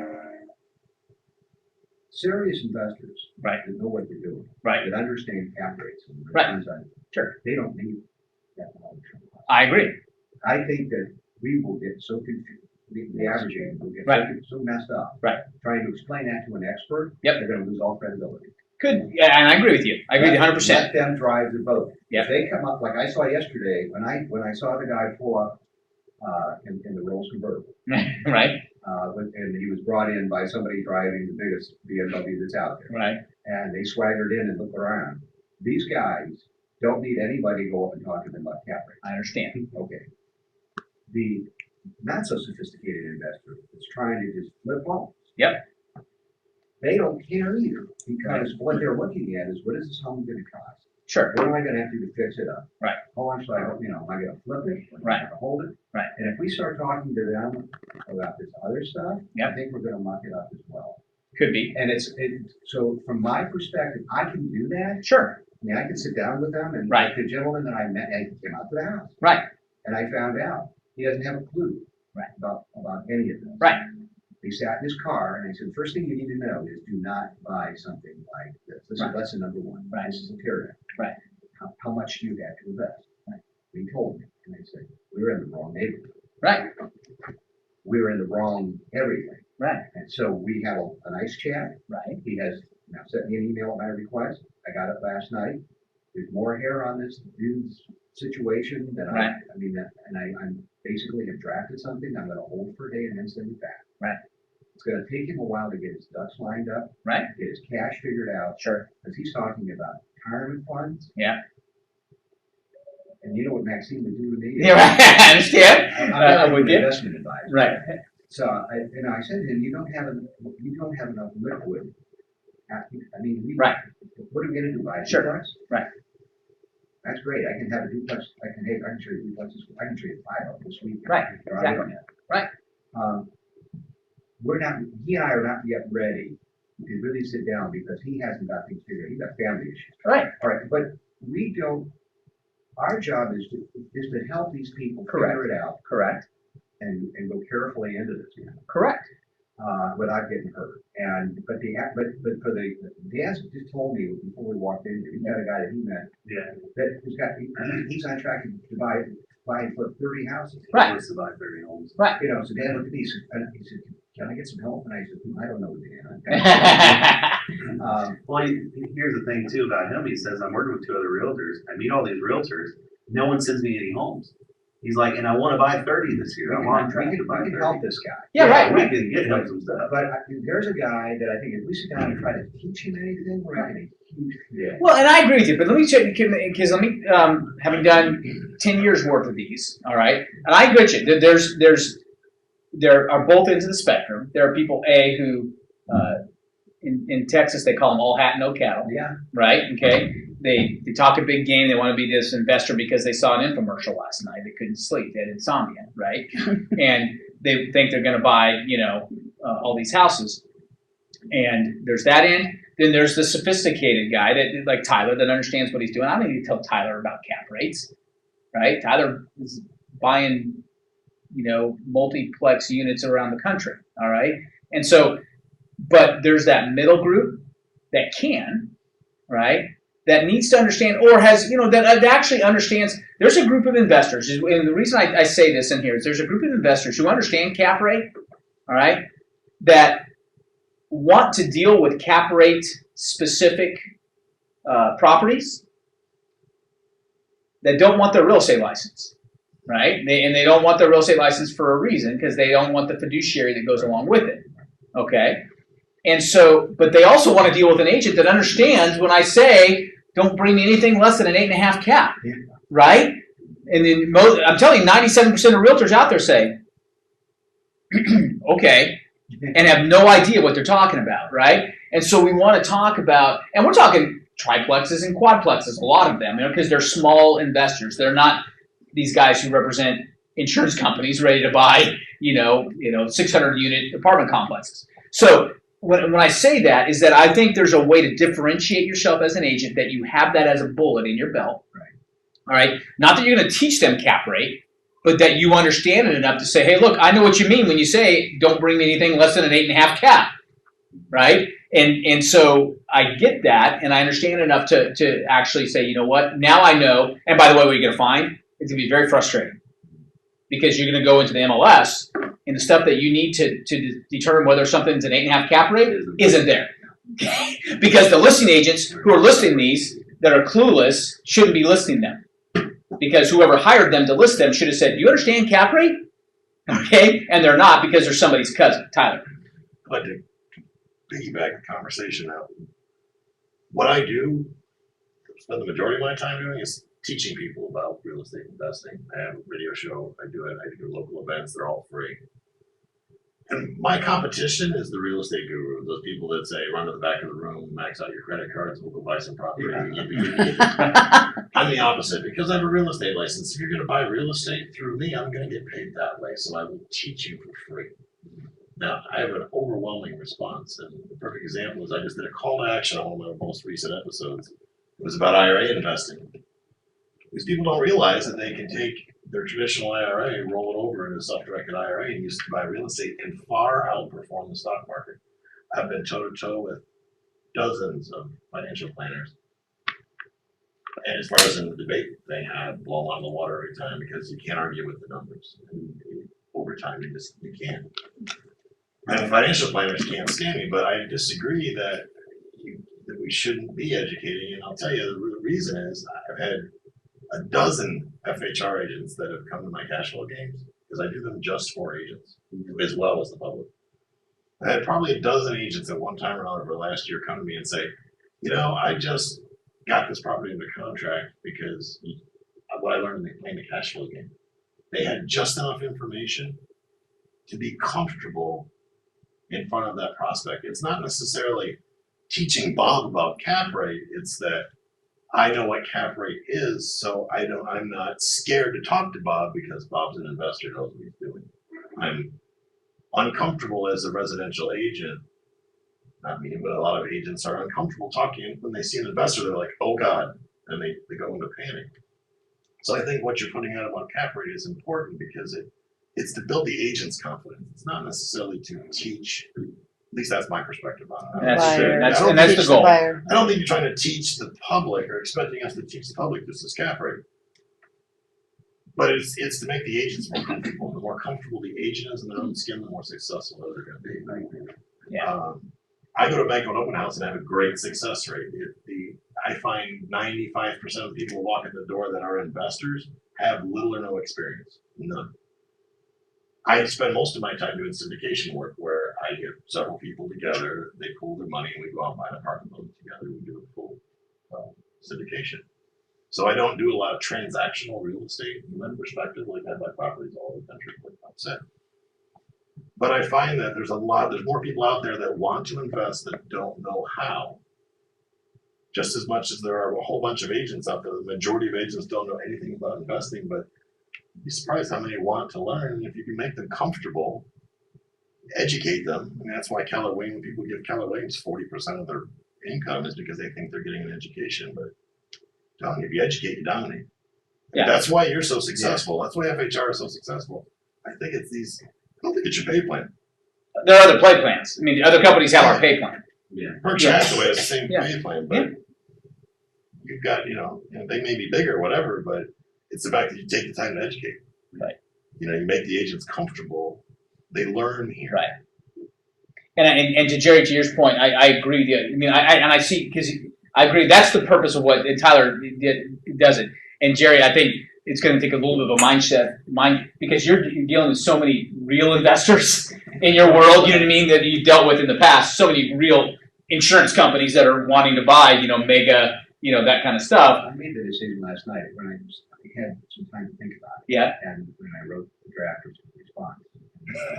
serious investors Right. that know what they're doing, Right. that understand cap rates and Right. returns on, Sure. they don't need that knowledge from us. I agree. I think that we will get so confused, the average agent will get Right. so messed up. Right. Trying to explain that to an expert, Yep. they're gonna lose all credibility. Good. Yeah, and I agree with you. I agree with you 100%. Let them drive the boat. Yeah. If they come up, like I saw yesterday, when I saw the guy pull up, in the Rolls convertible, Right. and he was brought in by somebody driving the biggest BMW that's out there. Right. And they swaggered in and looked around. These guys don't need anybody to go up and talk to them about cap rates. I understand. Okay. The not so sophisticated investor that's trying to just flip homes. Yep. They don't care either because what they're looking at is what is this home going to cost? Sure. What am I going to have to do to fix it up? Right. How long should I, am I going to flip it? Am I Right. going to hold it? Right. And if we start talking to them about this other stuff, Yep. I think we're going to muck it up as well. Could be. And so from my perspective, I can do that. Sure. I mean, I can sit down with them and Right. the gentleman that I met, I came out to the house. Right. And I found out he doesn't have a clue Right. about any of this. Right. He sat in his car and I said, the first thing you need to know is do not buy something like this. This Right. is lesson number one. Right. This is a teardown. Right. how much do you have to invest? He told me, and I said, we were in the wrong neighborhood. Right. We were in the wrong everything. Right. And so we had a nice chat. Right. He has now sent me an email at my request. I got it last night. There's more hair on this dude's situation than Right. I'm basically have drafted something I'm gonna hold for a day and then send it back. Right. It's gonna take him a while to get his ducks lined up. Right. Get his cash figured out. Sure. Because he's talking about retirement funds. Yeah. And you know what Maxine would do to me? Yeah, right. I understand. I'm with an you. investment advisor. Right. So I said to him, you don't have enough liquid. I mean, Right. What are we gonna do? Buy a Sure. duplex? Right. That's great. I can have a duplex. I can show you duplexes. I can show you 5 of them this week. Right. They're on Exactly. the internet. Right. We're not. He and I are not yet ready to really sit down because he hasn't got things figured. He's got family issues. Right. All right, but we don't. Our job is to help these people figure it out Correct. and go carefully into this. Correct. Without getting hurt. But for the dance just told me before we walked in, he got a guy that he met. Yeah. That he's on track to buy and flip 30 houses. Right. He wants to buy 30 homes. Right. You know, so Dan looked at me, he said, can I get some help? And I said, I don't know, Dan. Well, here's the thing too about him. He says, I'm working with 2 other realtors. I meet all these realtors. No one sends me any homes. He's like, and I want to buy 30 this year. I'm on track to buy 30. We can help this guy. Yeah, right. We can get him some stuff. But there's a guy that I think if we sit down and try to teach him anything, we're going to get a huge. Yeah. Well, and I agree with you, but let me check because having done 10 years worth of these, all right, and I agree with you. There are both ends of the spectrum. There are people who in Texas they call them all hat no cattle. Yeah. Right. Okay. They talk a big game. They want to be this investor because they saw an infomercial last night. They couldn't sleep. They had insomnia. Right. And they think they're going to buy all these houses. And there's that end. Then there's the sophisticated guy that like Tyler that understands what he's doing. I don't need to tell Tyler about cap rates. Right. Tyler is buying multiplex units around the country. All right. And so, but there's that middle group that can, right, that needs to understand or has, that actually understands. There's a group of investors, and the reason I say this in here is there's a group of investors who understand cap rate, all right, that want to deal with cap rate specific properties that don't want their real estate license. Right? They don't want their real estate license for a reason because they don't want the fiduciary that goes along with it. Okay? And so, but they also want to deal with an agent that understands when I say, don't bring me anything less than an 8.5 cap. Yeah. Right? And then I'm telling you, 97% of realtors out there say, okay, and have no idea what they're talking about. Right? And so we want to talk about, and we're talking triplexes and quadplexes, a lot of them, because they're small investors. They're not these guys who represent insurance companies ready to buy, 600 unit apartment complexes. So when I say that is that I think there's a way to differentiate yourself as an agent that you have that as a bullet in your belt. Right. All right. Not that you're going to teach them cap rate, but that you understand it enough to say, hey, look, I know what you mean when you say don't bring me anything less than an 8.5 cap. Right. And so I get that and I understand enough to actually say, you know what, now I know. And by the way, what you're going to find, it's going to be very frustrating because you're going to go into the MLS and the stuff that you need to determine whether something's an 8.5 cap rate isn't there. Because the listing agents who are listing these that are clueless shouldn't be listing them. Because whoever hired them to list them should have said, do you understand cap rate? Okay? And they're not because they're somebody's cousin, Tyler. I'd like to piggyback the conversation out. What I do, spend the majority of my time doing is teaching people about real estate investing. I have a radio show, I do local events, they're all free. And my competition is the real estate guru, those people that say, run to the back of the room, max out your credit cards, we'll go buy some property. I'm the opposite, because I have a real estate license. If you're gonna buy real estate through me, I'm gonna get paid that way, so I will teach you for free. Now, I have an overwhelming response, and the perfect example is I just did a call to action on one of my most recent episodes. It was about IRA investing. Because people don't realize that they can take their traditional IRA, roll it over into a self-directed IRA, and use it to buy real estate and far outperform the stock market. I've been toe-to-toe with dozens of financial planners. And as far as in the debate, they have blow on the water every time because you can't argue with the numbers. And over time, you can't. And financial planners can't stand me, but I disagree that we shouldn't be educating. And I'll tell you the reason is I've had a dozen FHR agents that have come to my cash flow games because I do them just for agents as well as the public. I had probably a dozen agents at one time or another over last year come to me and say, I just got this property under contract because of what I learned playing the cash flow game. They had just enough information to be comfortable in front of that prospect. It's not necessarily teaching Bob about cap rate. It's that I know what cap rate is, so I'm not scared to talk to Bob because Bob's an investor, knows what he's doing. I'm uncomfortable as a residential agent. Not me, but a lot of agents are uncomfortable talking when they see an investor. They're like, "Oh God," and they go into panic. So I think what you're putting out about cap rate is important because it's to build the agent's confidence. It's not necessarily to teach. At least that's my perspective on it. That's true. Buyer. That's, I don't and that's Teach the goal. buyer. I don't think you're trying to teach the public or expecting us to teach the public this is cap rate. But it's to make the agents more comfortable. The more comfortable the agent is in their own skin, the more successful they're going to be. Yeah. I go to bank on open house and have a great success rate. I find 95% of the people who walk in the door that are investors have little or no experience. None. I spend most of my time doing syndication work where I get several people together, they pool their money, and we go out and buy an apartment building together. We do a full syndication. So I don't do a lot of transactional real estate from that perspective. Like I buy properties all over the country, like I said. But I find that there's more people out there that want to invest that don't know how. Just as much as there are a whole bunch of agents out there, the majority of agents don't know anything about investing, but you'd be surprised how many want to learn. And if you can make them comfortable, educate them. And that's why Keller Williams, when people give Keller Williams 40% of their income is because they think they're getting an education. But if you educate, you dominate. Yeah. That's why you're so successful. That's why FHR is so successful. I think I don't think it's your pay plan. There are other pay plans. I mean, other companies have our pay plan. Berkshire Hathaway has the same Yeah. pay plan, but you've got, they may be bigger or whatever, but it's the fact that you take the time to educate. Right. You make the agents comfortable. They learn here. Right. And to Jerry, to your point, I agree with you. I mean, I see, because I agree, that's the purpose of what Tyler does it. And Jerry, I think it's going to take a little bit of a mind, because you're dealing with so many real investors in your world, you know what I mean, that you dealt with in the past, so many real insurance companies that are wanting to buy, mega, that kind of stuff. I made the decision last night when I had some time to think about it. Yeah. And when I wrote the draft response,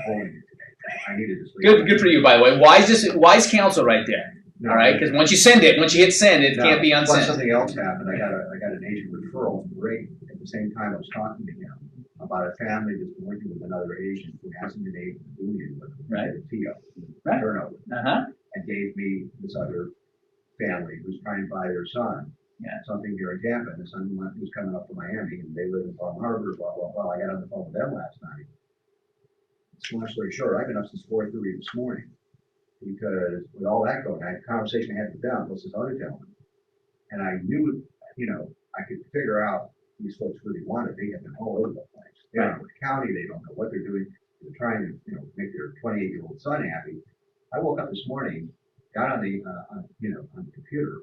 holding it today, I needed to sleep. Good for you, by the way. Wise counsel right there. All right, because once you hit send, it can't be Once unsent. something else happened, I got an agent referral from Ray. At the same time, I was talking to him about a family that's working with another agent who hasn't been able to do anything with them. Right. A TO, Right. turnover, and gave me this other family who's trying to buy their son. Yeah. Something here in Tampa, and the son was coming up from Miami, and they live in Palm Harbor. Blah blah blah. I got on the phone with them last night. Long story short, I've been up since 4:30 this morning. Because with all that going, I had a conversation I had with them, plus this other gentleman. And I knew, I could figure out these folks really wanted. They have been all over the place. They don't know what county, they don't know what they're doing. They're trying to, make their 28-year-old son happy. I woke up this morning, got on the, on the computer,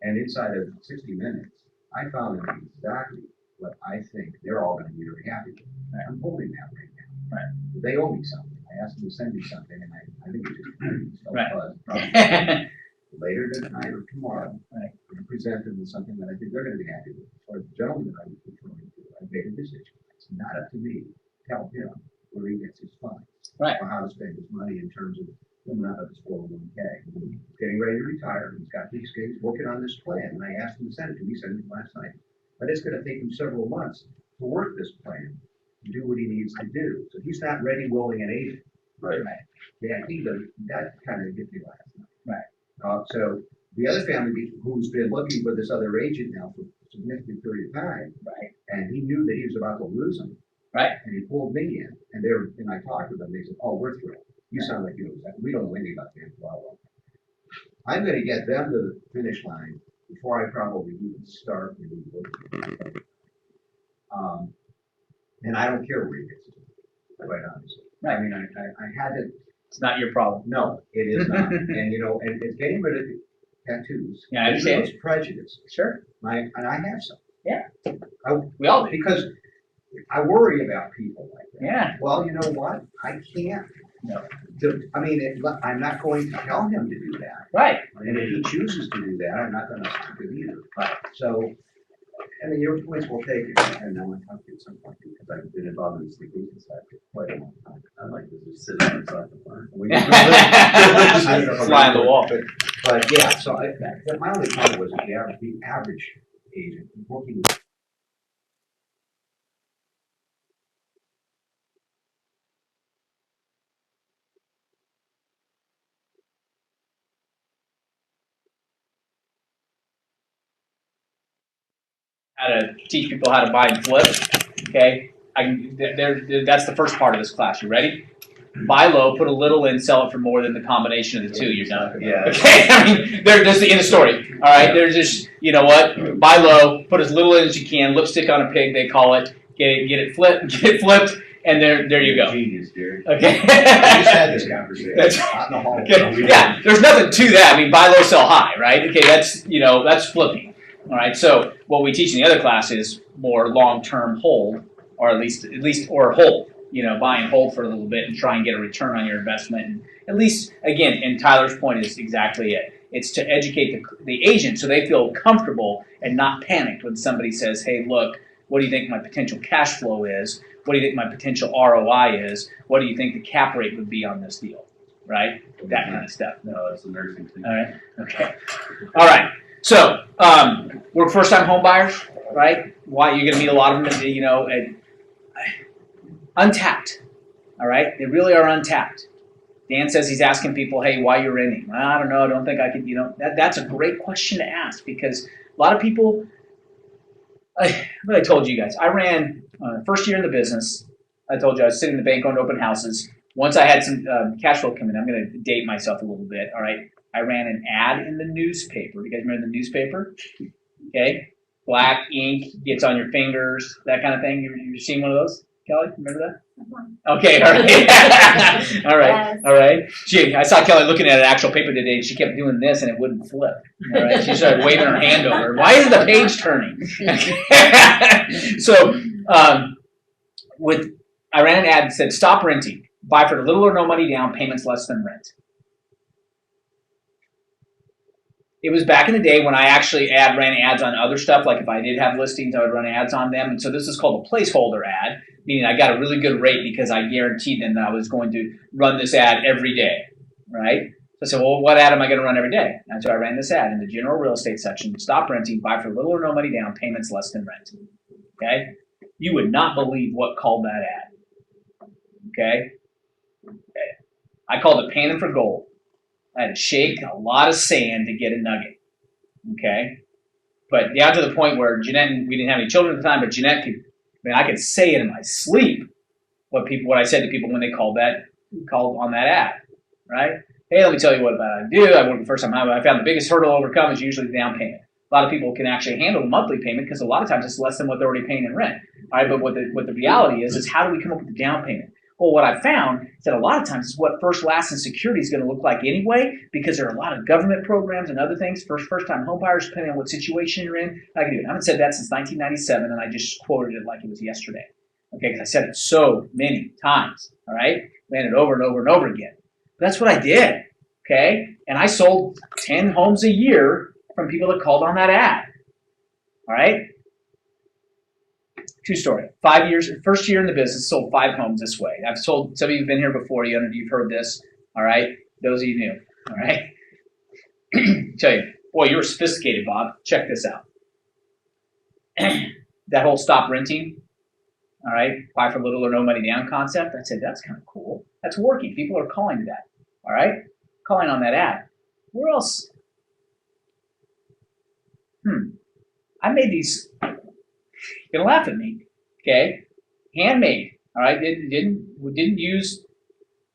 and inside of 60 minutes, I found them exactly what I think they're all going to be very happy with. I'm holding that right now. Right. They owe me something. I asked them to send me something, and I think it's just Right. probably later tonight or tomorrow. Right. I'm going to present them with something that I think they're going to be happy with. Or the gentleman that I was referring to, I made a decision. It's not up to me to tell him where he gets his funds. Right. Or how to spend his money in terms of coming out of his 401k. He's getting ready to retire. He's got these things working on this plan. And I asked him to send it to me. He sent it last night. But it's going to take him several months to work this plan, to do what he needs to do. So he's not ready, willing, and able. Right. Yeah, that kind of hit me last night. Right. So the other family who's been looking for this other agent now for a significant period of time, Right. and he knew that he was about to lose him. Right. And he pulled me in, and I talked to them. They said, "Oh, we're thrilled. You sound like you know we don't know anything about the blah blah." I'm going to get them to the finish line before I probably even start really looking. And I don't care where he gets to, quite honestly. I mean, I had to, It's not your problem. no, it is not. And, you know, and it's getting rid of the tattoos. Yeah, I understand. It's prejudice. Sure. And I have some. Yeah. I, We all do. because I worry about people like that. Yeah. Well, you know what? I can't. No. I mean, I'm not going to tell him to do that. Right. And if he chooses to do that, I'm not gonna stop it either. So, I mean, your points will take it, and I want to talk to you at some point, because I've been involved in the sleeping society for quite a long time. I'd like to just sit on the side of the farm. Fly on the wall. But yeah, so my only point was the average agent working with How to teach people how to buy and flip. Okay, that's the first part of this class. You ready? Buy low, put a little in, sell it for more than the combination of the two. You're done. Yeah. Okay, I mean, there's the end of story. All right, there's just, you know what? Buy low, put as little in as you can. Lipstick on a pig, they call it. Get it flipped, and there you go. Genius, Jerry. Okay. I just had this conversation That's- out in the hall. Okay. Yeah, there's nothing to that. I mean, buy low, sell high, right? Okay, that's flipping. All right. So what we teach in the other class is more long-term hold, or at least or hold. You know, buy and hold for a little bit and try and get a return on your investment. And at least, again, and Tyler's point is exactly it. It's to educate the agent so they feel comfortable and not panicked when somebody says, "Hey, look, what do you think my potential cash flow is? What do you think my potential ROI is? What do you think the cap rate would be on this deal?" Right? That kind of stuff. No, it's a nursing thing. All right. Okay. All right. So we're first-time home buyers, right? Why you're going to meet a lot of them, you know, and untapped. All right. They really are untapped. Dan says he's asking people, "Hey, why you're renting?" I don't know. I don't think I could. You know, that's a great question to ask, because a lot of people. I told you guys, I ran first year in the business. I told you I was sitting in the bank on open houses. Once I had some cash flow coming in, I'm going to date myself a little bit. All right. I ran an ad in the newspaper. You guys remember the newspaper? Okay. Black ink gets on your fingers, that kind of thing. You've seen one of those, Kelly? Remember that? Okay. All right. All right. Yes. All right. I saw Kelly looking at an actual paper today, and she kept doing this, and it wouldn't flip. All right. She started waving her hand over. Why isn't the page turning? So, I ran an ad that said, "Stop renting. Buy for little or no money down, payments less than rent." It was back in the day when I actually ran ads on other stuff. Like if I did have listings, I would run ads on them. And so this is called a placeholder ad, meaning I got a really good rate because I guaranteed them that I was going to run this ad every day, right? So I said, well, what ad am I going to run every day? And so I ran this ad in the general real estate section. Stop renting, buy for little or no money down, payments less than rent. Okay? You would not believe what called that ad. Okay? I called it panning for gold. I had to shake a lot of sand to get a nugget. Okay? But down to the point where Jeanette, we didn't have any children at the time, but Jeanette I could say it in my sleep what I said to people when they called on that ad, right? Hey, let me tell you what I do. I worked the first time. I found the biggest hurdle to overcome is usually the down payment. A lot of people can actually handle the monthly payment because a lot of times it's less than what they're already paying in rent. All right, but what the reality is how do we come up with the down payment? Well, what I found is that a lot of times it's what first, last, and security is going to look like anyway, because there are a lot of government programs and other things. First-time home buyers, depending on what situation you're in, I can do it. I haven't said that since 1997, and I just quoted it like it was yesterday. Okay, because I said it so many times. All right, ran it over and over and over again. But that's what I did. Okay, and I sold 10 homes a year from people that called on that ad. All right. True story. 5 years, first year in the business, sold 5 homes this way. I've sold, some of you have been here before, you've heard this, all right? Those of you new, all right? Tell you, boy, you're sophisticated, Bob. Check this out. That whole stop renting, all right? Buy for little or no money down concept. I said, that's kind of cool. That's working. People are calling to that, all right? Calling on that ad. Where else? I made these. You're gonna laugh at me, okay? Handmade, all right? We didn't use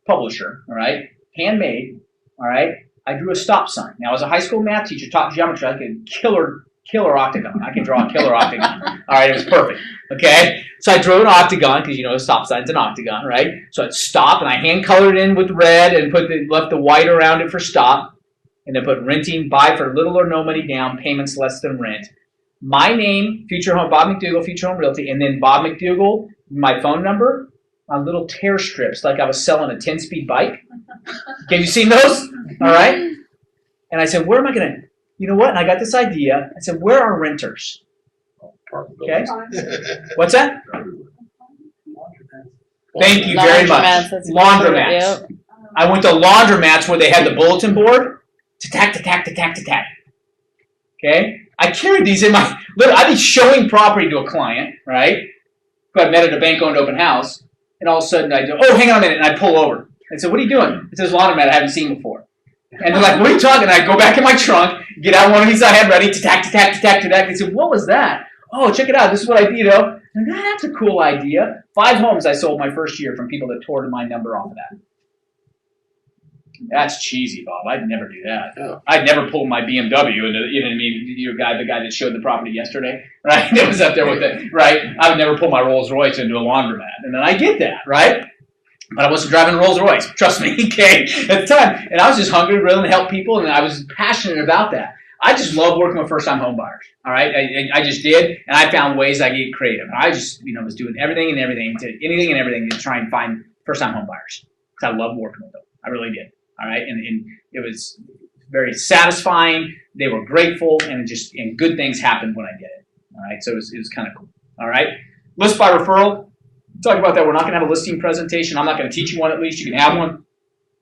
publisher, all right? Handmade, all right? I drew a stop sign. Now, as a high school math teacher, taught geometry, I could killer octagon. I can draw a killer octagon. All right, it was perfect. Okay, so I drew an octagon because a stop sign's an octagon, right? So I'd stop and I hand colored in with red and left the white around it for stop, and then put renting, buy for little or no money down, payments less than rent. My name, Future Home, Bob McDougall, Future Home Realty, and then Bob McDougall, my phone number, on little tear strips like I was selling a 10-speed bike. Have you seen those? All right. And I said, where am I going to, you know what? And I got this idea. I said, where are renters? Okay. What's that? Thank you very much. Laundromats. Yep. I went to laundromats where they had the bulletin board. Tack. Okay. I carried these in my, I'd be showing property to a client, right? Who I met at a bank-owned open house. And all of a sudden I go, oh, hang on a minute. And I pull over. I said, what are you doing? It says laundromat I haven't seen before. And they're like, what are you talking? And I go back in my trunk, get out one of these I had ready, tack. They said, what was that? Oh, check it out. This is what I did. And that's a cool idea. 5 homes I sold my first year from people that tore my number off of that. That's cheesy, Bob. I'd never do that. Oh. I'd never pull my BMW into, you know what I mean? The guy that showed the property yesterday, right? That was up there with it, right? I would never pull my Rolls Royce into a laundromat. And then I get that, right? But I wasn't driving a Rolls Royce. Trust me, okay? At the time. And I was just hungry, willing to help people, and I was passionate about that. I just love working with first-time home buyers, all right? I just did, and I found ways I get creative. And I just, was doing anything and everything to try and find first-time home buyers because I love working with them. I really did. All right, and it was very satisfying. They were grateful, and good things happened when I did it. All right, so it was kind of cool. All right, list by referral. Talk about that. We're not going to have a listing presentation. I'm not going to teach you one. At least you can have one.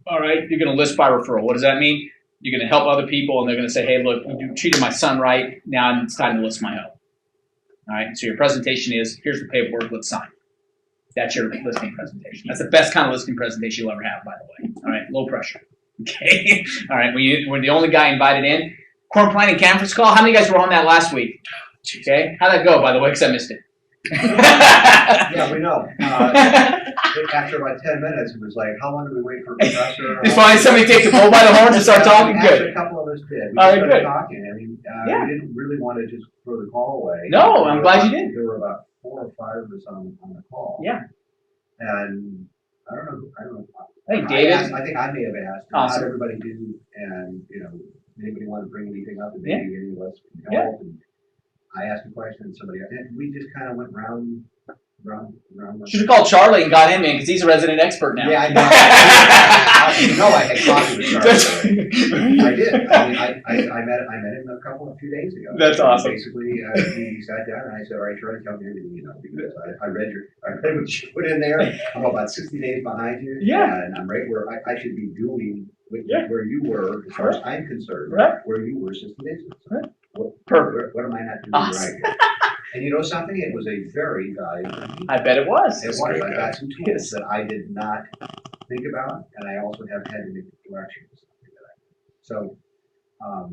All right, you're going to list by referral. What does that mean? You're going to help other people, and they're going to say, "Hey, look, you treated my son right. Now it's time to list my home." All right, so your presentation is here's the paperwork. Let's sign. That's your listing presentation. That's the best kind of listing presentation you'll ever have, by the way. All right, low pressure. Okay. All right, we're the only guy invited in. Corn planting conference call. How many guys were on that last week? Okay. How'd that go, by the way, because I missed it? Yeah, we know. After about 10 minutes, it was like, how long do we wait for a professor? It's fine. Somebody takes the bull by the horns and start talking. Actually, Good. a couple of us did. We All right, started good. talking. I mean, Yeah. we didn't really want to just throw the call away. No, I'm glad you did. There were about 4 or 5 of us on the call. Yeah. And I don't know. I think David. I think I may have asked. Awesome. How everybody do, and anybody want to bring anything up, and Yeah. maybe any of us can Yeah. help. And I asked a question, and we just kind of went round. Should have called Charlie and got him in because he's a resident expert now. Yeah, I know. I had coffee with Charlie. I did. I mean, I met him a few days ago. That's awesome. Basically, he sat down and I said, "All right, Charlie, tell me everything you know," because I read what you put in there. I'm about 60 days behind you. Yeah. And I'm right where I should be doing Yeah. where you were, as far as I'm concerned. Right. Where you were 60 days ago. Right. Perfect. What am I not doing Awesome. right? And you know something? It was a very valuable meeting. I bet it was. It was. I got some tools Yes. that I did not think about, and I also have had to make corrections. So, I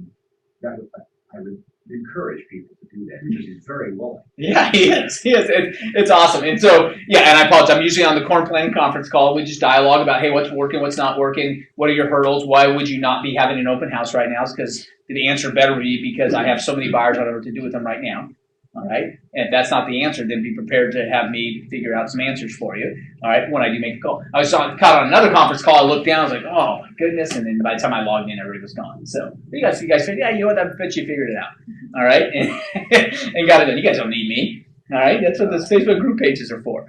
would encourage people to do that because he's very willing. Yeah, he is. It's awesome. And so, yeah, and I apologize. I'm usually on the corn planting conference call. We just dialogue about, hey, what's working, what's not working, what are your hurdles, why would you not be having an open house right now? It's because the answer better be because I have so many buyers, I don't know what to do with them right now. All right. And if that's not the answer, then be prepared to have me figure out some answers for you. All right. When I do make a call, I was caught on another conference call. I looked down. I was like, oh my goodness. And then by the time I logged in, everybody was gone. So you guys figured, yeah, you know what? I bet you figured it out. All right. And got it done. You guys don't need me. All right. That's what the Facebook group pages are for.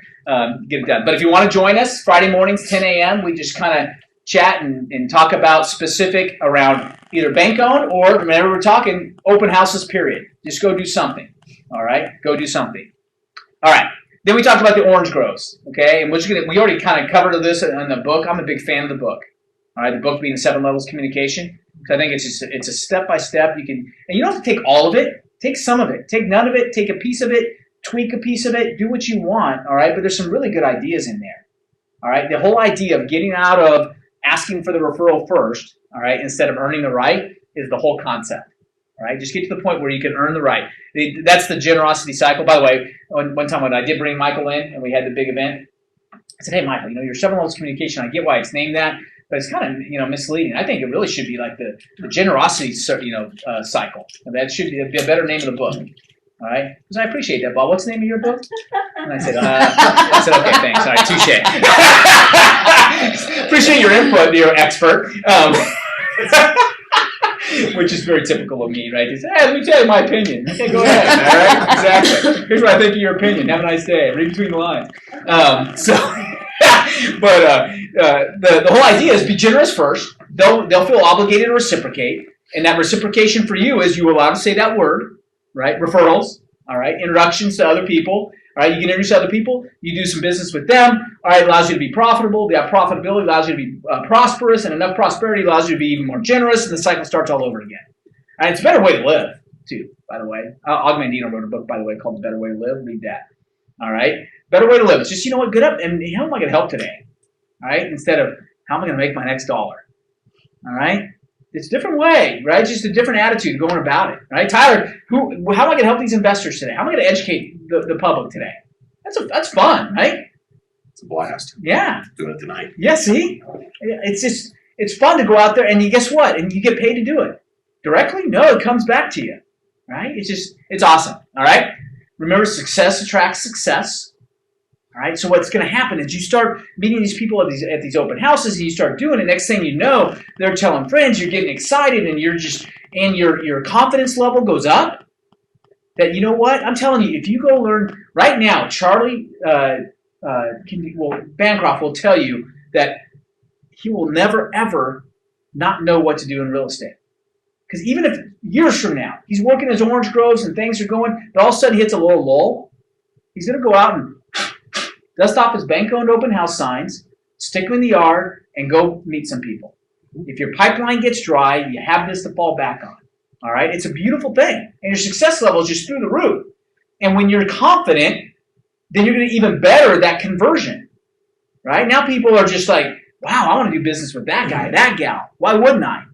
Get it done. But if you want to join us Friday mornings, 10 a.m., we just kind of chat and talk about specific around either bank owned or remember we're talking open houses, period. Just go do something. All right, go do something. All right. Then we talked about the orange groves. Okay, and we already kind of covered this in the book. I'm a big fan of the book. All right, the book being 7 Levels of Communication. So I think it's a step by step. And you don't have to take all of it. Take some of it. Take none of it. Take a piece of it. Tweak a piece of it. Do what you want. All right, but there's some really good ideas in there. All right, the whole idea of getting out of asking for the referral first. All right, instead of earning the right is the whole concept. All right, just get to the point where you can earn the right. That's the generosity cycle. By the way, one time when I did bring Michael in and we had the big event, I said, hey, Michael, you're 7 Levels of Communication. I get why it's named that, but it's kind of misleading. I think it really should be like the generosity cycle. And that should be a better name of the book. All right, because I appreciate that, Bob. What's the name of your book? And I said, okay, thanks. All right, touche. Appreciate your input, you're expert. Which is very typical of me, right? Just, hey, let me tell you my opinion. Okay, go ahead. All right, exactly. Here's what I think of your opinion. Have a nice day. Read between the lines. The whole idea is be generous first. They'll feel obligated to reciprocate, and that reciprocation for you is you are allowed to say that word, right? Referrals, all right? Introductions to other people. All right, you can introduce other people. You do some business with them. All right, it allows you to be profitable. That profitability allows you to be prosperous, and enough prosperity allows you to be even more generous, and the cycle starts all over again. All right, it's a better way to live, too, by the way. Augmandino wrote a book, by the way, called The Better Way to Live. Read that. All right, better way to live. It's just, get up, and how am I going to help today? All right, instead of how am I going to make my next dollar? All right, it's a different way, right? Just a different attitude going about it, right? Tyler, how am I going to help these investors today? How am I going to educate the public today? That's fun, right? It's a blast. Yeah. Doing it tonight. Yeah, see? It's fun to go out there, and you guess what? And you get paid to do it. Directly? No, it comes back to you, right? It's awesome, all right? Remember, success attracts success. All right, so what's going to happen is you start meeting these people at these open houses, and you start doing it. Next thing you know, they're telling friends, you're getting excited, and your confidence level goes up. That you know what? I'm telling you, if you go learn right now, Charlie Bancroft will tell you that he will never ever not know what to do in real estate. Because even if years from now he's working his orange groves and things are going, but all of a sudden he hits a little lull, he's going to go out and dust off his bank-owned open house signs, stick them in the yard, and go meet some people. If your pipeline gets dry, you have this to fall back on. All right? It's a beautiful thing. And your success level is just through the roof. And when you're confident, then you're going to even better that conversion. Right? Now people are just like, wow, I want to do business with that guy, that gal. Why wouldn't I?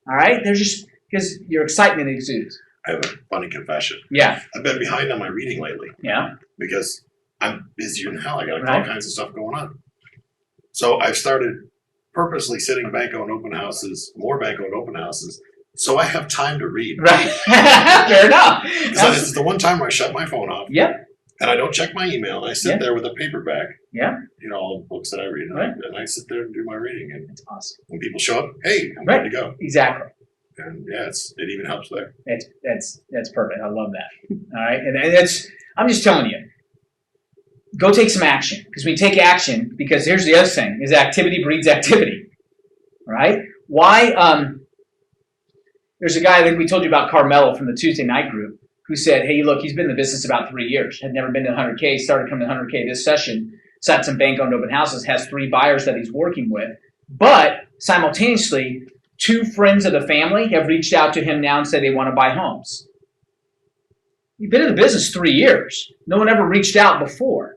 All right? They're just, because your excitement exudes. I have a funny confession. Yeah. I've been behind on my reading lately. Yeah. Because I'm busier than hell. I got Right. all kinds of stuff going on. So I've started purposely sitting bank-owned open houses, more bank-owned open houses, so I have time to read. Right. Fair enough. So this is the one time where I shut my phone off. Yep. And I don't check my email. And I sit Yeah. there with a paperback. Yeah. All the books that I read. Right. And I sit there and do my reading. And That's awesome. when people show up, hey, I'm Right. good to go. Exactly. And yeah, it even helps there. That's perfect. I love that. All right. And I'm just telling you, go take some action. Because when you take action, because here's the other thing, is activity breeds activity. Right? Why? There's a guy, I think we told you about Carmelo from the Tuesday night group, who said, hey, look, he's been in the business about 3 years, had never been to 100K, started coming to 100K this session, sat some bank-owned open houses, has 3 buyers that he's working with. But simultaneously, 2 friends of the family have reached out to him now and said they want to buy homes. You've been in the business 3 years. No one ever reached out before.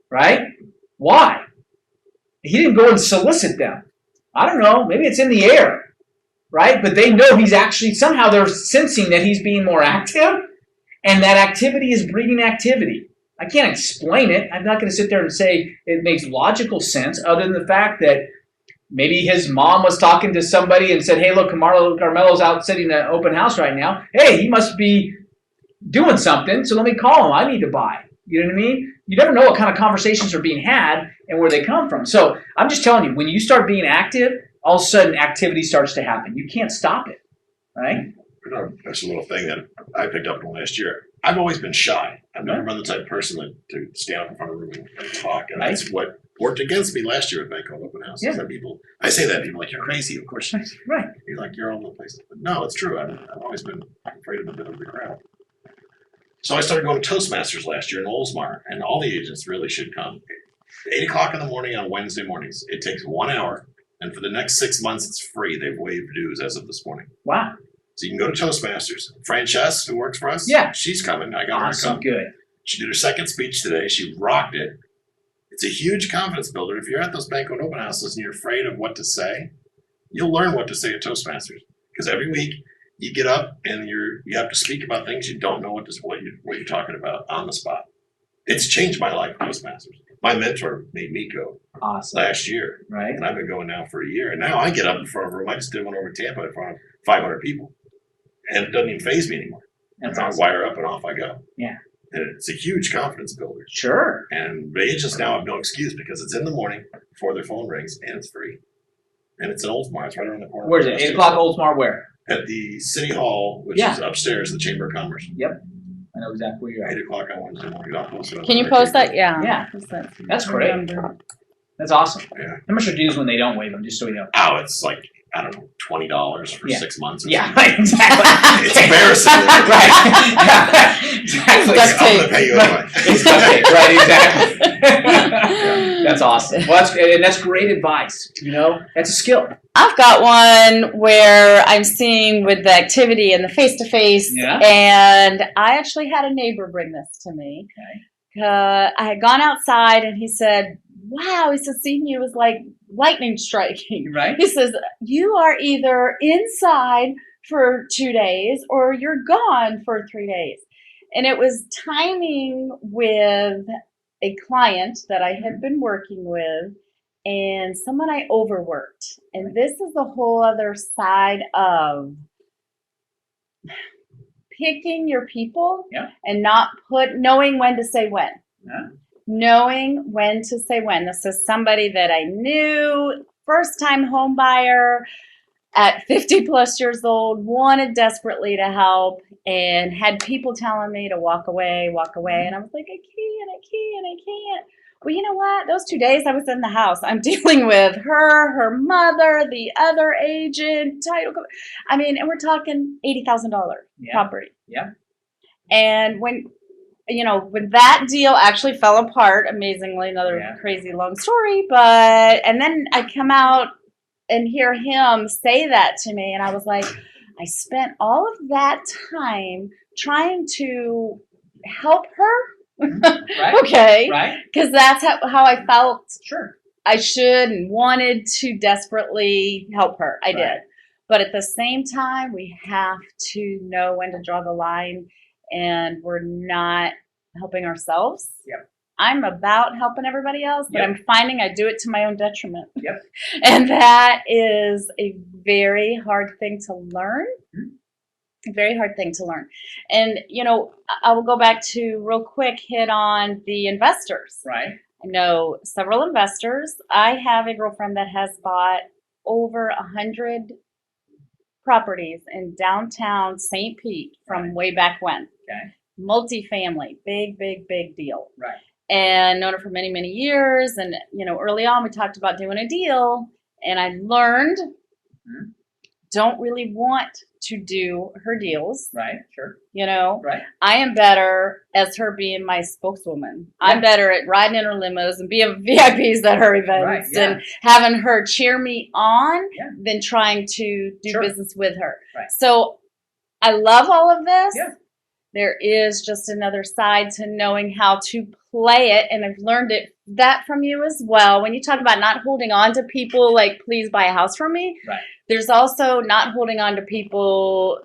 Right? Why? He didn't go and solicit them. I don't know. Maybe it's in the air. Right? But they know he's actually, somehow they're sensing that he's being more active, and that activity is breeding activity. I can't explain it. I'm not going to sit there and say it makes logical sense, other than the fact that maybe his mom was talking to somebody and said, hey, look, Carmelo's out sitting at an open house right now. Hey, he must be doing something, so let me call him. I need to buy. You know what I mean? You never know what kind of conversations are being had and where they come from. So I'm just telling you, when you start being active, all of a sudden activity starts to happen. You can't stop it, right? That's a little thing that I picked up in the last year. I've always been shy. I've never been the type of person to stand up in front of a room and talk. And that's what worked against me last year at bank-owned open houses. Yeah. That I say that, people are like, you're crazy. Of course, Right. you're like, you're all over the place. But no, it's true. I've always been afraid of a bit of the crowd. So I started going to Toastmasters last year in Oldsmar, and all the agents really should come. 8 o'clock in the morning on Wednesday mornings. It takes 1 hour. And for the next 6 months, it's free. They've waived dues as of this morning. Wow. So you can go to Toastmasters. Frances, who works for us, Yeah. she's coming. I got her to Awesome. come. Good. She did her second speech today. She rocked it. It's a huge confidence builder. If you're at those bank-owned open houses and you're afraid of what to say, you'll learn what to say at Toastmasters. Because every week you get up and you have to speak about things you don't know what you're talking about on the spot. It's changed my life, Toastmasters. My mentor made me go. Awesome. last year. Right. And I've been going now for a year. And now I get up in front of a room. I just did one over Tampa in front of 500 people. And it doesn't even faze me anymore. That's I awesome. wire up and off I go. Yeah. And it's a huge confidence builder. Sure. And the agents now have no excuse because it's in the morning before their phone rings and it's free. And it's in Oldsmar. It's right around the corner. Where's it? 8 o'clock Oldsmar where? At the City Hall, which Yeah. is upstairs, the Chamber of Commerce. I know exactly where you're at. 8 o'clock on Wednesday morning. I'll post it on Can you the post Realty. that? Yeah. Yeah. Post that. That's great. Remember. That's awesome. Yeah. How much are dues when they don't waive them, just so we know? Oh, it's like, I don't know, $20 for Yeah. 6 months. Or Yeah, something. right, exactly. It's embarrassing. Right. Yeah, exactly. Duct I'm going to pay you anyway. It's duct tape, right, exactly. That's awesome. Well, that's great advice. You know, that's a skill. I've got one where I'm seeing with the activity and the face-to-face, Yeah. and I actually had a neighbor bring this to me. Okay. I had gone outside, and he said, wow, he said, seeing you was like lightning striking. Right? He says, you are either inside for 2 days or you're gone for 3 days. And it was timing with a client that I had been working with and someone I overworked. And this is the whole other side of picking your people Yeah. and not knowing when to say when. Yeah. Knowing when to say when. This is somebody that I knew, first time home buyer at 50 plus years old, wanted desperately to help and had people telling me to walk away. And I was like, I can't. Well, you know what? Those 2 days I was in the house, I'm dealing with her mother, the other agent, title. I mean, and we're talking $80,000 property. Yeah. And when that deal actually fell apart, amazingly, another crazy long story, and then I come out and hear him say that to me, and I was like, I spent all of that time trying to help her. Right. Okay. Right. Because that's how I felt Sure. I should and wanted to desperately help her. I did. But at the same time, we have to know when to draw the line, and we're not helping ourselves. Yep. I'm about helping everybody else, but Yep. I'm finding I do it to my own detriment. Yep. And that is a very hard thing to learn. A very hard thing to learn. And, I will go back to real quick, hit on the investors. Right. I know several investors. I have a girlfriend that has bought over 100 properties in downtown St. Pete from way back when. Okay. Multifamily, big deal. Right. And known her for many, many years. And, early on we talked about doing a deal, and I learned don't really want to do her deals. Right. Sure. Right. Right. I am better as her being my spokeswoman. I'm better at riding in her limos and being VIPs at her events Right, yeah. and having her cheer me on Yeah. than trying to do Sure. business with her. Right. So I love all of this. Yeah. There is just another side to knowing how to play it, and I've learned that from you as well. When you talk about not holding on to people like, please buy a house from me, Right. there's also not holding on to people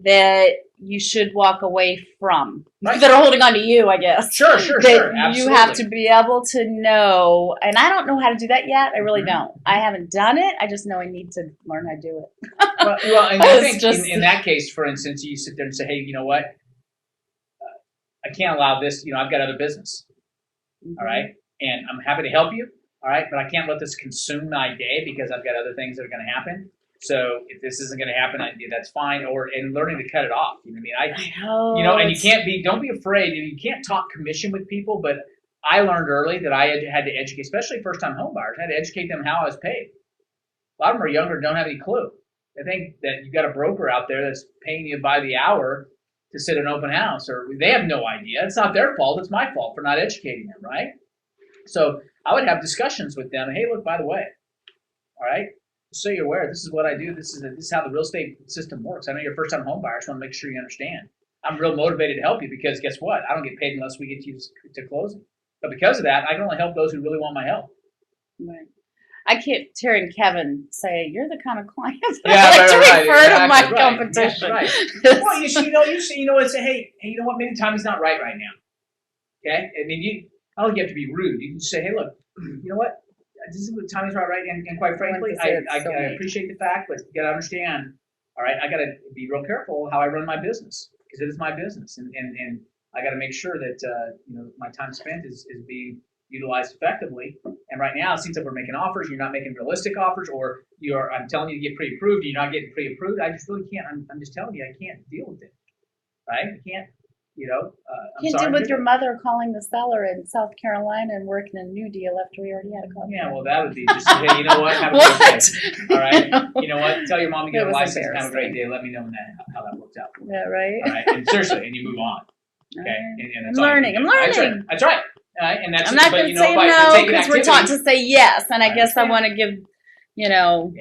that you should walk away from. Right. That are holding on to you, I guess. Sure. That Absolutely. you have to be able to know, and I don't know how to do that yet. I really don't. I haven't done it. I just know I need to learn how to do it. Well, and I think It's in that case, for instance, you sit there and say, hey, you know what? I can't allow this. I've got other business. All right. And I'm happy to help you. All right. But I can't let this consume my day because I've got other things that are going to happen. So if this isn't going to happen, that's fine. And learning to cut it off. I know. And don't be afraid. You can't talk commission with people, but I learned early that I had to educate, especially first time home buyers, I had to educate them how I was paid. A lot of them are younger and don't have any clue. They think that you've got a broker out there that's paying you by the hour to sit an open house, or they have no idea. It's not their fault. It's my fault for not educating them, right? So I would have discussions with them. Hey, look, by the way, all right, just so you're aware, this is what I do. This is how the real estate system works. I know you're a first-time home buyer, so I want to make sure you understand. I'm real motivated to help you because guess what? I don't get paid unless we get you to closing. But because of that, I can only help those who really want my help. Right. I keep hearing Kevin say, "You're the kind of client that I like to refer to my competition." Yeah, right. Well, you know, and say, hey, you know what? Maybe timing's not right now. Okay, I mean, I don't think you have to be rude. You can say, hey, look, you know what? This is what Tommy's right, and quite frankly, to say it's I so neat. appreciate the fact, but you gotta understand, all right, I gotta be real careful how I run my business, because it is my business, and I gotta make sure that, you know, my time spent is being utilized effectively. And right now, it seems like we're making offers, you're not making realistic offers, or I'm telling you to get pre-approved, and you're not getting pre-approved. I just really can't, I'm just telling you, I can't deal with it, right? I can't, you know, I'm Can't sorry. do with your mother calling the seller in South Carolina and working a new deal after we already had a call. Yeah, well, that would be just, hey, you know what? Have a great day. What? All right. You know what? Tell your mom to get It a was license and have a great embarrassing. day. Let me know when how that works out. For you. Yeah, right. All right. And seriously, and you move on. Okay. And I'm that's all you learning. can I'm do. That's right. learning. That's right. All right. And that's. I'm not but, going you to know, say by no taking because we're taught activity, to say yes, and I I guess I understand. want to give, you know,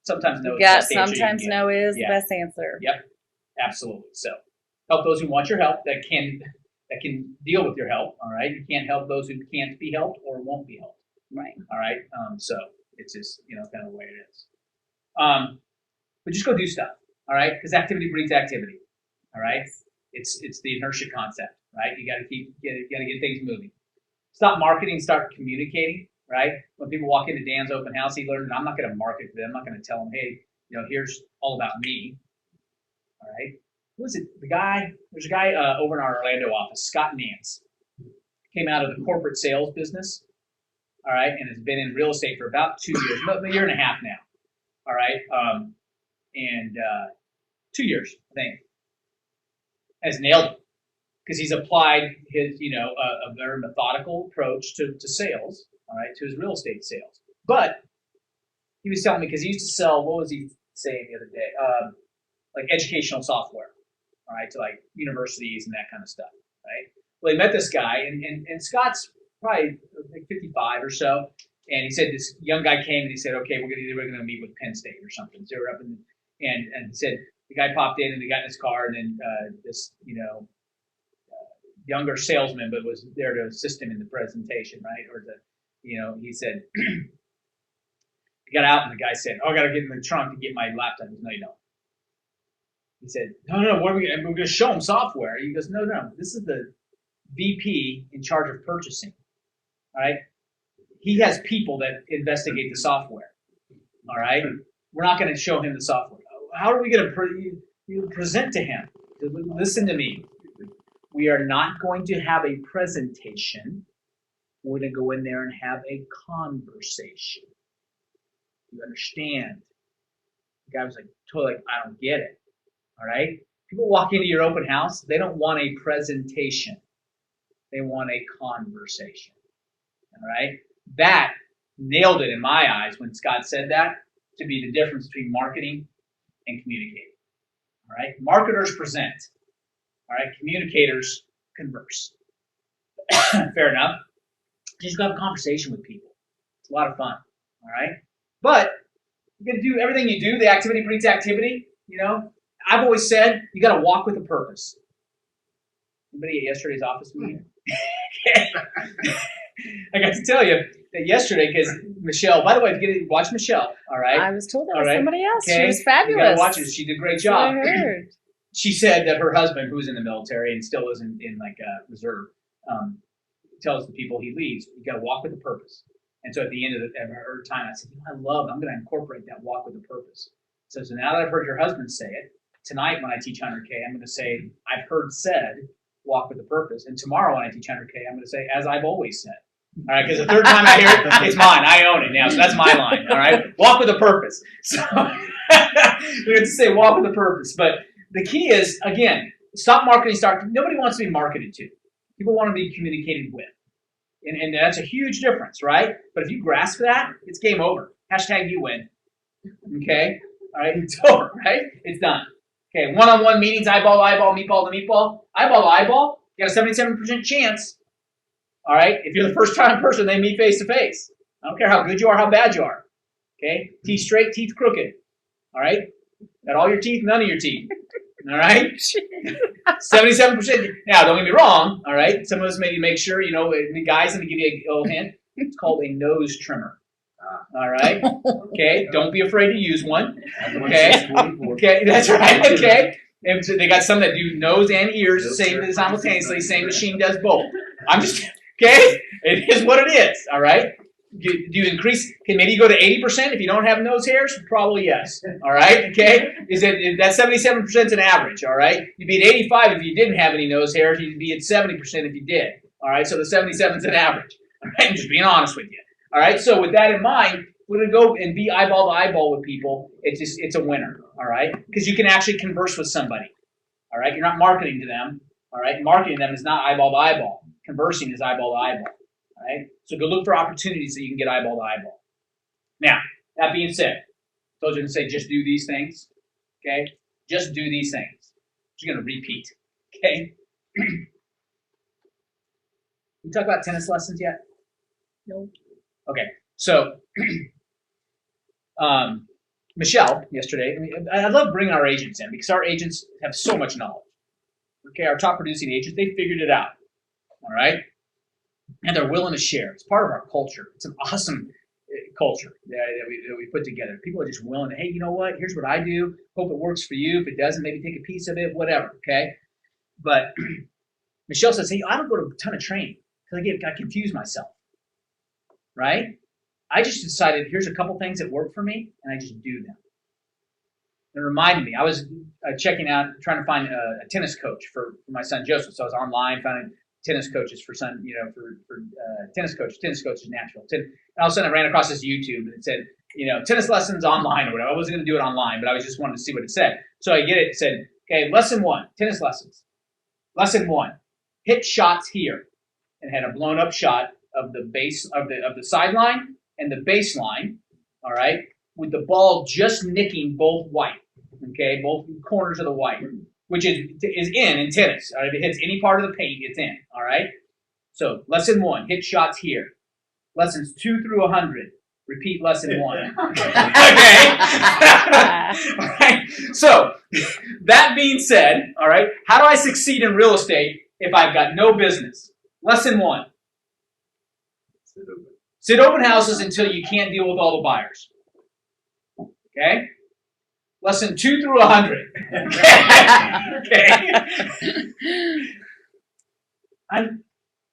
sometimes no. is the yeah, best answer you can sometimes get. no is Yeah. the best answer. Yep. Absolutely. So, help those who want your help that can deal with your help. All right. You can't help those who can't be helped or won't be helped. Right. All right. So it's just, you know, kind of the way it is. But just go do stuff. All right. Because activity breeds activity. All right. It's the inertia concept, right? You got to get things moving. Stop marketing, start communicating, right? When people walk into Dan's open house, he learned, I'm not going to market to them. I'm not going to tell them, hey, you know, here's all about me. All right. Who is it? There's a guy over in our Orlando office, Scott Nance. Came out of the corporate sales business, all right, and has been in real estate for about 2 years, about a year and a half now, all right, and 2 years, I think, has nailed it because he's applied his, you know, a very methodical approach to sales, all right, to his real estate sales. But he was telling me because he used to sell, what was he saying the other day? Like educational software, all right, to like universities and that kind of stuff, right? Well, he met this guy, and Scott's probably like 55 or so, and he said this young guy came and he said, okay, we're gonna meet with Penn State or something. So we're up and he said the guy popped in and he got in his car, and then this, you know, younger salesman, but was there to assist him in the presentation, right? Or the, you know, he said he got out and the guy said, oh, I gotta get in the trunk to get my laptop. He goes, no, you don't. He said, no, what are we going to show him software? He goes, no, this is the VP in charge of purchasing, all right? He has people that investigate the software, all right? We're not going to show him the software. How are we going to present to him? Listen to me. We are not going to have a presentation. We're going to go in there and have a conversation. You understand? The guy was like, totally like, I don't get it. All right? People walk into your open house, they don't want a presentation. They want a conversation. All right? That nailed it in my eyes when Scott said that, to be the difference between marketing and communicating. All right? Marketers present. All right? Communicators converse. Fair enough. Just go have a conversation with people. It's a lot of fun. All right? But you got to do everything you do. The activity breeds activity. You know, I've always said you got to walk with a purpose. Anybody at yesterday's office meeting? I got to tell you that yesterday, because Michelle, by the way, watch Michelle, all right? I was told that All was right. somebody else. Okay. She was You fabulous. got to watch it. She did a great That's what I job. heard. She said that her husband, who's in the military and still is in like reserve, tells the people he leads, you got to walk with a purpose. And so at the end of her time, I said, I'm going to incorporate that walk with a purpose. So now that I've heard your husband say it, tonight when I teach 100K, I'm going to say, I've heard said, walk with a purpose. And tomorrow when I teach 100K, I'm going to say, as I've always said. All right, because the third time I hear it, it's mine. I own it now, so that's my line. All right, walk with a purpose. So we have to say walk with a purpose. But the key is, again, stop marketing. Nobody wants to be marketed to. People want to be communicated with. And that's a huge difference, right? But if you grasp that, it's game over. Hashtag you win. Okay? All right, it's over, right? It's done. Okay, one-on-one meetings, eyeball to eyeball, meatball to meatball. Eyeball to eyeball, you got a 77% chance. All right, if you're the first time person, they meet face to face. I don't care how good you are, how bad you are. Okay, teeth straight, teeth crooked. All right, got all your teeth, none of your teeth. All right, 77%. Now, don't get me wrong. All right, some of us maybe make sure, you know, the guys, let me give you a little hint. It's called a nose trimmer. All right. Okay. Don't be afraid to use one. Okay. Okay. That's right. Okay. And so they got some that do nose and ears simultaneously. Same machine does both. I'm just Okay, it is what it is. All right. Do you increase? Okay, maybe you go to 80% if you don't have nose hairs. Probably yes. All right. Okay, that 77% is an average? All right. You'd be at 85 if you didn't have any nose hairs. You'd be at 70% if you did. All right. So the 77 is an average. All right. I'm just being honest with you. All right. So with that in mind, we're gonna go and be eyeball to eyeball with people. It's a winner. All right, because you can actually converse with somebody. All right. You're not marketing to them. All right. Marketing them is not eyeball to eyeball. Conversing is eyeball to eyeball. All right. So go look for opportunities that you can get eyeball to eyeball. Now, that being said, I told you to say just do these things. Okay. Just do these things. You're going to repeat. Okay. We talk about tennis lessons yet? No. Okay. So, Michelle yesterday. I love bringing our agents in because our agents have so much knowledge. Okay, our top producing agents, they figured it out. All right, and they're willing to share. It's part of our culture. It's an awesome culture that we put together. People are just willing to, hey, you know what? Here's what I do. Hope it works for you. If it doesn't, maybe take a piece of it. Whatever. Okay, but Michelle says, hey, I don't go to a ton of training because I confuse myself. Right? I just decided here's a couple things that work for me, and I just do them. It reminded me, I was checking out, trying to find a tennis coach for my son Joseph. So I was online, finding tennis coaches for son, for tennis coach. Tennis coach is natural. And all of a sudden I ran across this YouTube and it said, tennis lessons online or whatever. I wasn't going to do it online, but I was just wanted to see what it said. So I get it. It said, okay, lesson 1, tennis lessons. Lesson 1, hit shots here. And had a blown up shot of the base of the sideline and the baseline. All right. With the ball just nicking both white, okay, both corners of the white, which is in tennis. All right, if it hits any part of the paint, it's in. All right. So lesson 1, hit shots here. Lessons 2 through 100. Repeat lesson 1. Okay. All right. So that being said, all right, how do I succeed in real estate if I've got no business? Lesson 1. Sit open houses until you can't deal with all the buyers. Okay? Lesson 2 through 100. Okay?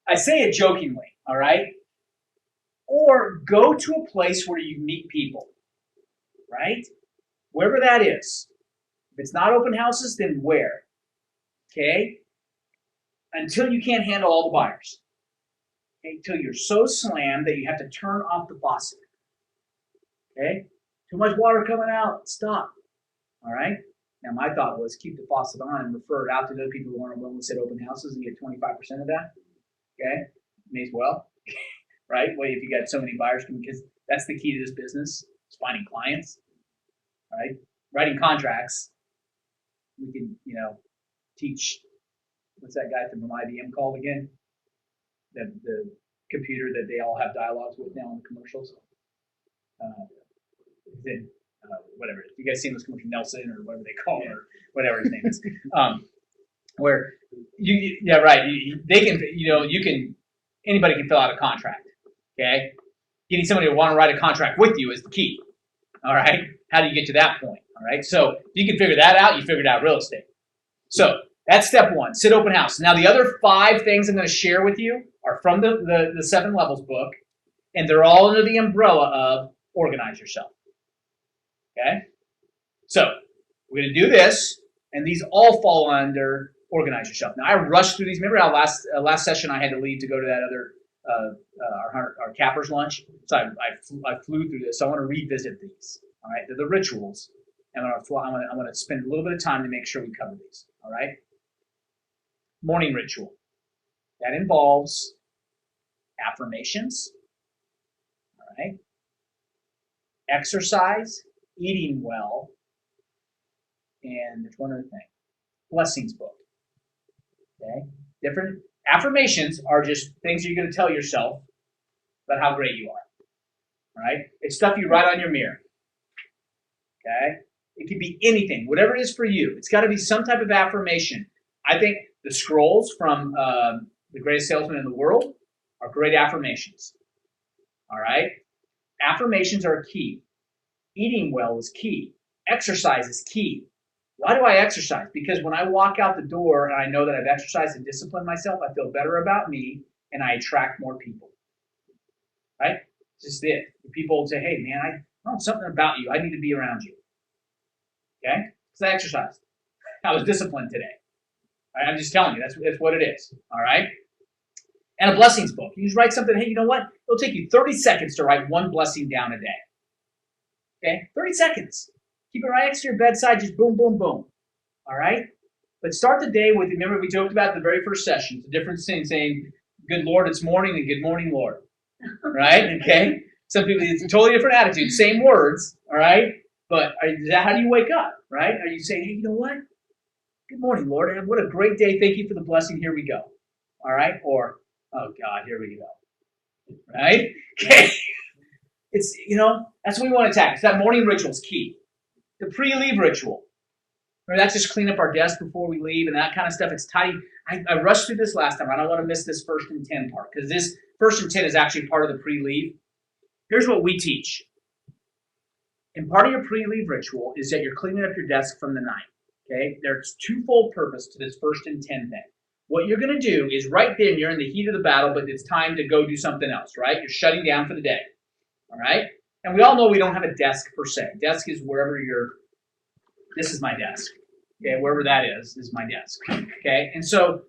I say it jokingly, all right? Or go to a place where you meet people, right? Wherever that is. If it's not open houses, then where? Okay? Until you can't handle all the buyers. Okay? Until you're so slammed that you have to turn off the faucet. Okay? Too much water coming out, stop. All right? Now, my thought was keep the faucet on and refer it out to those people who aren't willing to sit open houses and get 25% of that. Okay? May as well. Right? Well, if you got so many buyers, because that's the key to this business, is finding clients. All right? Writing contracts. We can, teach, what's that guy from IBM called again? The computer that they all have dialogues with now in the commercials. Whatever. You guys seen those commercials, Nelson or whatever they call it, or whatever his name is. Where they can, anybody can fill out a contract. Okay, getting somebody to want to write a contract with you is the key. All right, how do you get to that point? All right, so if you can figure that out, you figured out real estate. So that's step 1. Sit open house. Now the other 5 things I'm going to share with you are from the 7 Levels book, and they're all under the umbrella of organize yourself. Okay? So we're going to do this, and these all fall under organize yourself. Now, I rushed through these. Remember how last session I had to leave to go to that other our cappers lunch? So I flew through this. So I want to revisit these. All right? They're the rituals. And I'm going to spend a little bit of time to make sure we cover these. All right? Morning ritual. That involves affirmations. All right? Exercise, eating well, and there's one other thing. Blessings book. Okay? Different affirmations are just things that you're going to tell yourself about how great you are. All right? It's stuff you write on your mirror. Okay? It could be anything, whatever it is for you. It's got to be some type of affirmation. I think the scrolls from The Greatest Salesman in the World are great affirmations. All right? Affirmations are key. Eating well is key. Exercise is key. Why do I exercise? Because when I walk out the door and I know that I've exercised and disciplined myself, I feel better about me, and I attract more people. Right? It's just it. People say, hey, man, I know something about you. I need to be around you. Okay? Because I exercised. I was disciplined today. Right? I'm just telling you, that's what it is. All right? And a blessings book. You just write something, hey, you know what? It'll take you 30 seconds to write one blessing down a day. Okay? 30 seconds. Keep it right next to your bedside, just boom, boom, boom. All right? But start the day with, remember we talked about the very first session, the difference in saying, good Lord, it's morning, and good morning, Lord. Right? Okay? Some people, it's a totally different attitude, same words, all right? But how do you wake up, right? Are you saying, hey, you know what? Good morning, Lord. What a great day. Thank you for the blessing. Here we go. All right? Or, oh, God, here we go. Right? Okay? It's, that's what we want to attack. So that morning ritual is key. The pre-leave ritual. Or that's just clean up our desk before we leave and that kind of stuff. It's tidy. I rushed through this last time. I don't want to miss this 1st and 10 part because this 1st and 10 is actually part of the pre-leave. Here's what we teach. And part of your pre-leave ritual is that you're cleaning up your desk from the night. Okay? There's twofold purpose to this 1st and 10 thing. What you're going to do is right then you're in the heat of the battle, but it's time to go do something else, right? You're shutting down for the day. All right? And we all know we don't have a desk per se. Desk is wherever this is my desk. Okay, wherever that is my desk. Okay, and so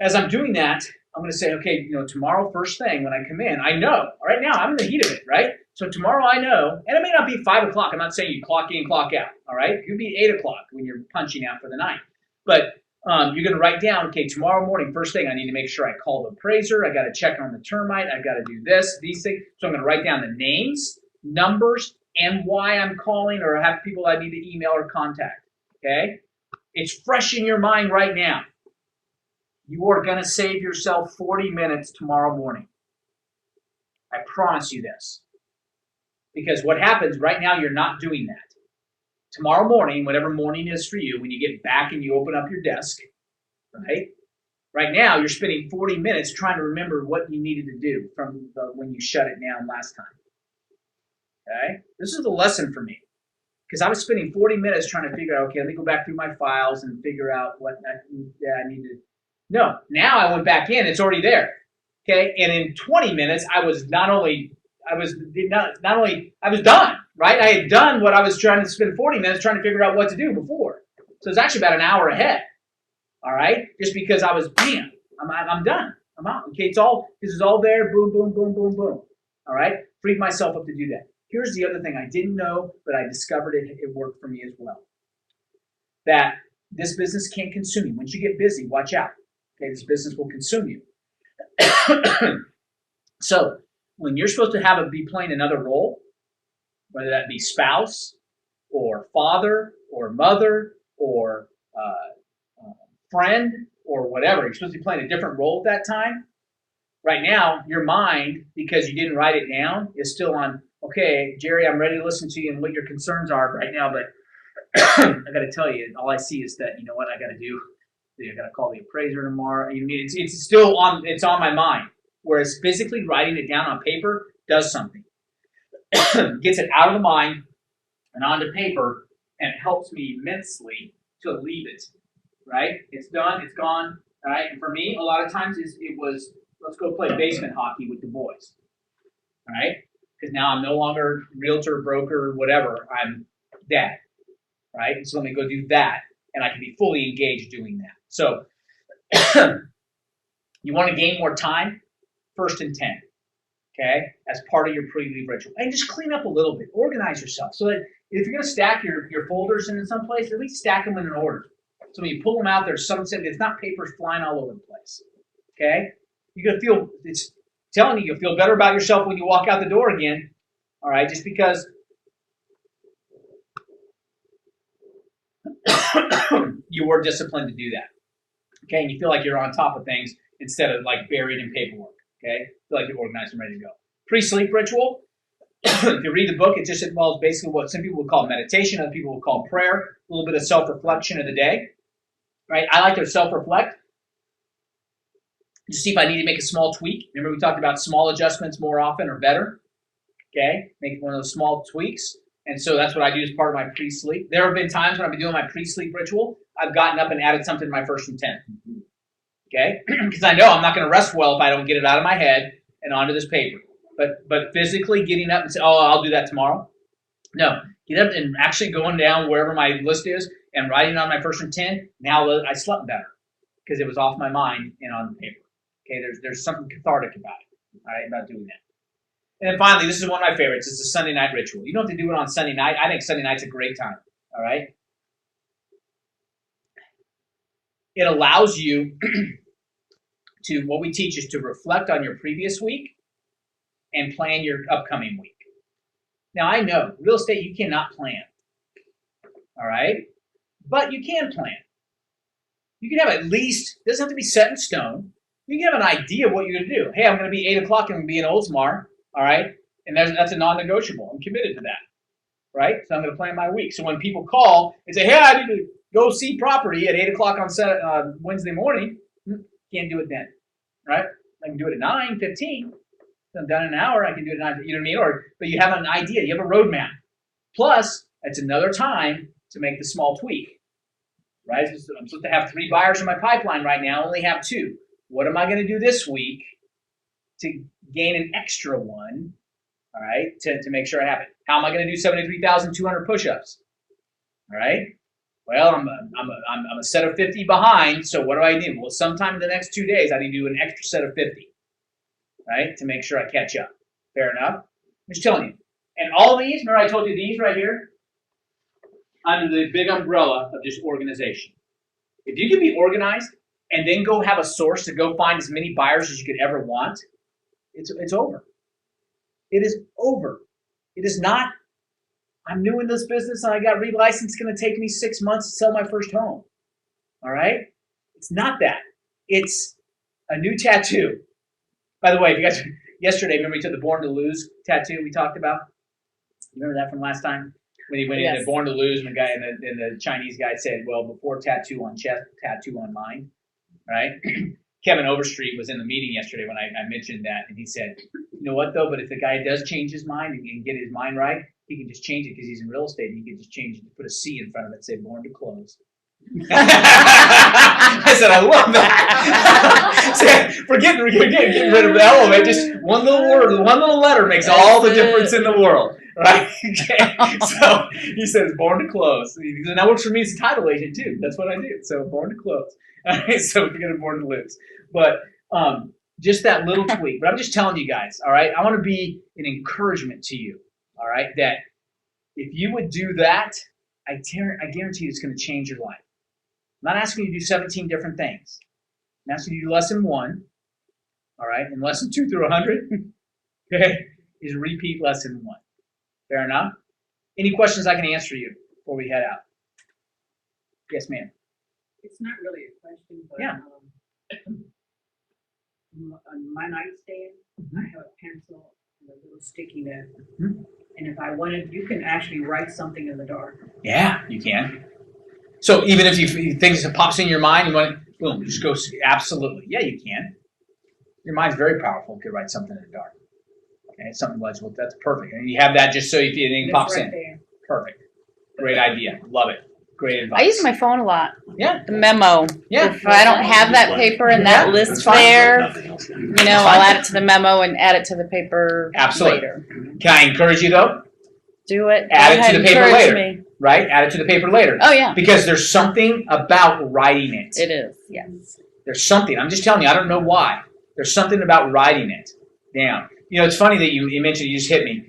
as I'm doing that, I'm going to say, okay, tomorrow first thing when I come in, I know. Right now I'm in the heat of it, right? So tomorrow I know, and it may not be 5 o'clock. I'm not saying you clock in, clock out. All right, it could be 8 o'clock when you're punching out for the night. But you're going to write down, okay, tomorrow morning first thing I need to make sure I call the appraiser. I got to check on the termite. I got to do these things. So I'm going to write down the names, numbers, and why I'm calling or have people I need to email or contact. Okay? It's fresh in your mind right now. You are going to save yourself 40 minutes tomorrow morning. I promise you this. Because what happens right now, you're not doing that. Tomorrow morning, whatever morning is for you, when you get back and you open up your desk, right? Right now, you're spending 40 minutes trying to remember what you needed to do from when you shut it down last time. Okay? This is the lesson for me. Because I was spending 40 minutes trying to figure out, okay, let me go back through my files and figure out what I need to. No, now I went back in, it's already there. Okay, and in 20 minutes, I was I was done, right? I had done what I was trying to spend 40 minutes trying to figure out what to do before. So it's actually about an hour ahead. All right, just because I was, I'm done. I'm out. Okay, this is all there. Boom, boom, boom, boom, boom. All right, freed myself up to do that. Here's the other thing I didn't know, but I discovered it worked for me as well. That this business can consume you. Once you get busy, watch out. Okay, this business will consume you. So when you're supposed to be playing another role, whether that be spouse or father or mother or friend or whatever, you're supposed to be playing a different role at that time. Right now, your mind, because you didn't write it down, is still on, okay, Jerry, I'm ready to listen to you and what your concerns are right now, but I got to tell you, all I see is that, you know what I got to do? I got to call the appraiser tomorrow. It's still on my mind. Whereas physically writing it down on paper does something. Gets it out of the mind and onto paper, and it helps me immensely to leave it. Right? It's done. It's gone. All right. And for me, a lot of times it was, let's go play basement hockey with the boys. All right? Because now I'm no longer realtor, broker, whatever. I'm dad. Right? So let me go do that, and I can be fully engaged doing that. So you want to gain more time? 1st and 10. Okay? As part of your pre-leave ritual. And just clean up a little bit. Organize yourself. So that if you're going to stack your folders in some place, at least stack them in an order. So when you pull them out, there's something, it's not papers flying all over the place. Okay? You're going to feel, it's telling you, you'll feel better about yourself when you walk out the door again. All right? Just because you were disciplined to do that. Okay? And you feel like you're on top of things instead of like buried in paperwork. Okay? Feel like you're organized and ready to go. Pre-sleep ritual. If you read the book, it just involves basically what some people would call meditation, other people would call prayer, a little bit of self-reflection of the day. Right? I like to self-reflect. Just see if I need to make a small tweak. Remember we talked about small adjustments more often or better. Okay? Make one of those small tweaks. And so that's what I do as part of my pre-sleep. There have been times when I've been doing my pre-sleep ritual, I've gotten up and added something to my 1st and 10. Okay, because I know I'm not going to rest well if I don't get it out of my head and onto this paper. But physically getting up and say, oh, I'll do that tomorrow. No, get up and actually going down wherever my list is and writing on my first and 10. Now I slept better because it was off my mind and on the paper. Okay, there's something cathartic about it. All right, about doing that. And then finally, this is one of my favorites. It's a Sunday night ritual. You don't have to do it on Sunday night. I think Sunday night's a great time. All right. It allows you to, what we teach is to reflect on your previous week and plan your upcoming week. Now, I know real estate, you cannot plan. All right. But you can plan. You can have at least, it doesn't have to be set in stone. You can have an idea of what you're going to do. Hey, I'm going to be 8 o'clock and I'm going to be in Oldsmar. All right. And that's a non-negotiable. I'm committed to that. Right. So I'm going to plan my week. So when people call and say, hey, I need to go see property at 8 o'clock on Wednesday morning, can't do it then. Right. I can do it at 9:15. I'm done in an hour. I can do it at 9. You know what I mean? But you have an idea. You have a roadmap. Plus, it's another time to make the small tweak. Right. I'm supposed to have 3 buyers in my pipeline right now. I only have 2. What am I going to do this week to gain an extra one? All right, to make sure I have it. How am I going to do 73,200 push-ups? All right. Well, I'm a set of 50 behind. So what do I do? Well, sometime in the next 2 days, I need to do an extra set of 50. Right, to make sure I catch up. Fair enough. I'm just telling you. And all these, remember I told you these right here, under the big umbrella of just organization. If you can be organized and then go have a source to go find as many buyers as you could ever want, it's over. It is over. It is not, I'm new in this business and I got relicensed. It's going to take me 6 months to sell my first home. All right? It's not that. It's a new tattoo. By the way, if you guys, yesterday, remember we took the Born to Lose tattoo we talked about? Remember that from last time? When he went in the Born to Lose and the guy and the Chinese guy said, well, before tattoo on chest, tattoo on mind. Right? Kevin Overstreet was in the meeting yesterday when I mentioned that, and he said, you know what, though, but if the guy does change his mind and get his mind right, he can just change it because he's in real estate, and he can just change it, put a C in front of it and say, born to close. I said, I love that. Getting rid of the element, just one little word, one little letter makes all the difference in the world. Right? Okay. So he says, born to close. And that works for me as a title agent, too. That's what I do. So born to close. All right, so we're going to Born to Lose. But just that little tweak. But I'm just telling you guys, all right, I want to be an encouragement to you, all right, that if you would do that, I guarantee you it's going to change your life. I'm not asking you to do 17 different things. I'm asking you to do lesson 1, all right, and lesson 2 through 100, okay, is repeat lesson 1. Fair enough? Any questions I can answer you before we head out? Yes, ma'am. It's not really a question, but Yeah. On my nightstand, I have a pencil and a little sticky note. Mhm. And if I wanted, you can actually write something in the dark. Yeah, you can. So even if you things that pops in your mind, you want to, boom, just go, absolutely. Yeah, you can. Your mind's very powerful if you write something in the dark. Okay, something legible. That's perfect. And you have that just so if anything It's pops right in. there. Perfect. Great idea. Love it. Great advice. I use my phone a lot. Yeah. The memo. Yeah. If I don't have that paper and that Yeah, list That's fine. there, Nothing else. you know, I'll add it to the memo and add it to the paper Absolutely. later. Can I encourage you though? Do it. Add it Go ahead, to the paper encourage later. me. Right? Add it to the paper later. Oh yeah, Because there's something about writing it. it is. Yes. There's something. I'm just telling you, I don't know why. There's something about writing it down. You know, it's funny that you mentioned, you just hit me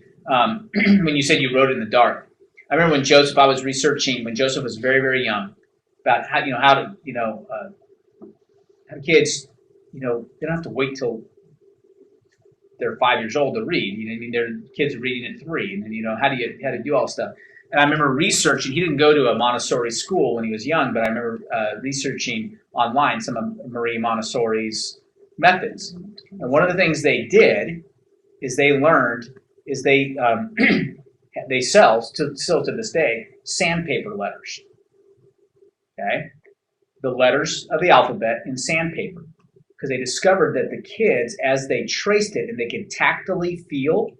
when you said you wrote it in the dark. I remember when Joseph, I was researching when Joseph was very, very young about how to have kids, they don't have to wait till they're 5 years old to read. You know, I mean, their kids are reading at 3, and then how to do all stuff. And I remember researching. He didn't go to a Montessori school when he was young, but I remember researching online some of Marie Montessori's methods. And one of the things they did is they they sell still to this day sandpaper letters. Okay, the letters of the alphabet in sandpaper, because they discovered that the kids, as they traced it and they could tactily feel,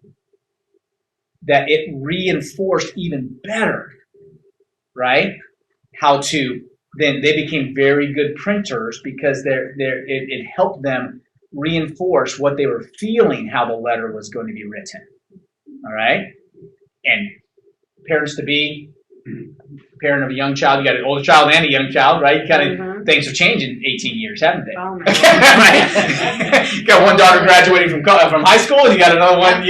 that it reinforced even better, right, how to then they became very good printers because it helped them reinforce what they were feeling, how the letter was going to be written. All right? And parents to be, parent of a young child, you got an older child and a young child, right? Kind of things have changed in 18 years, haven't they? Oh my Right? You got one daughter graduating from high school, and you got another one,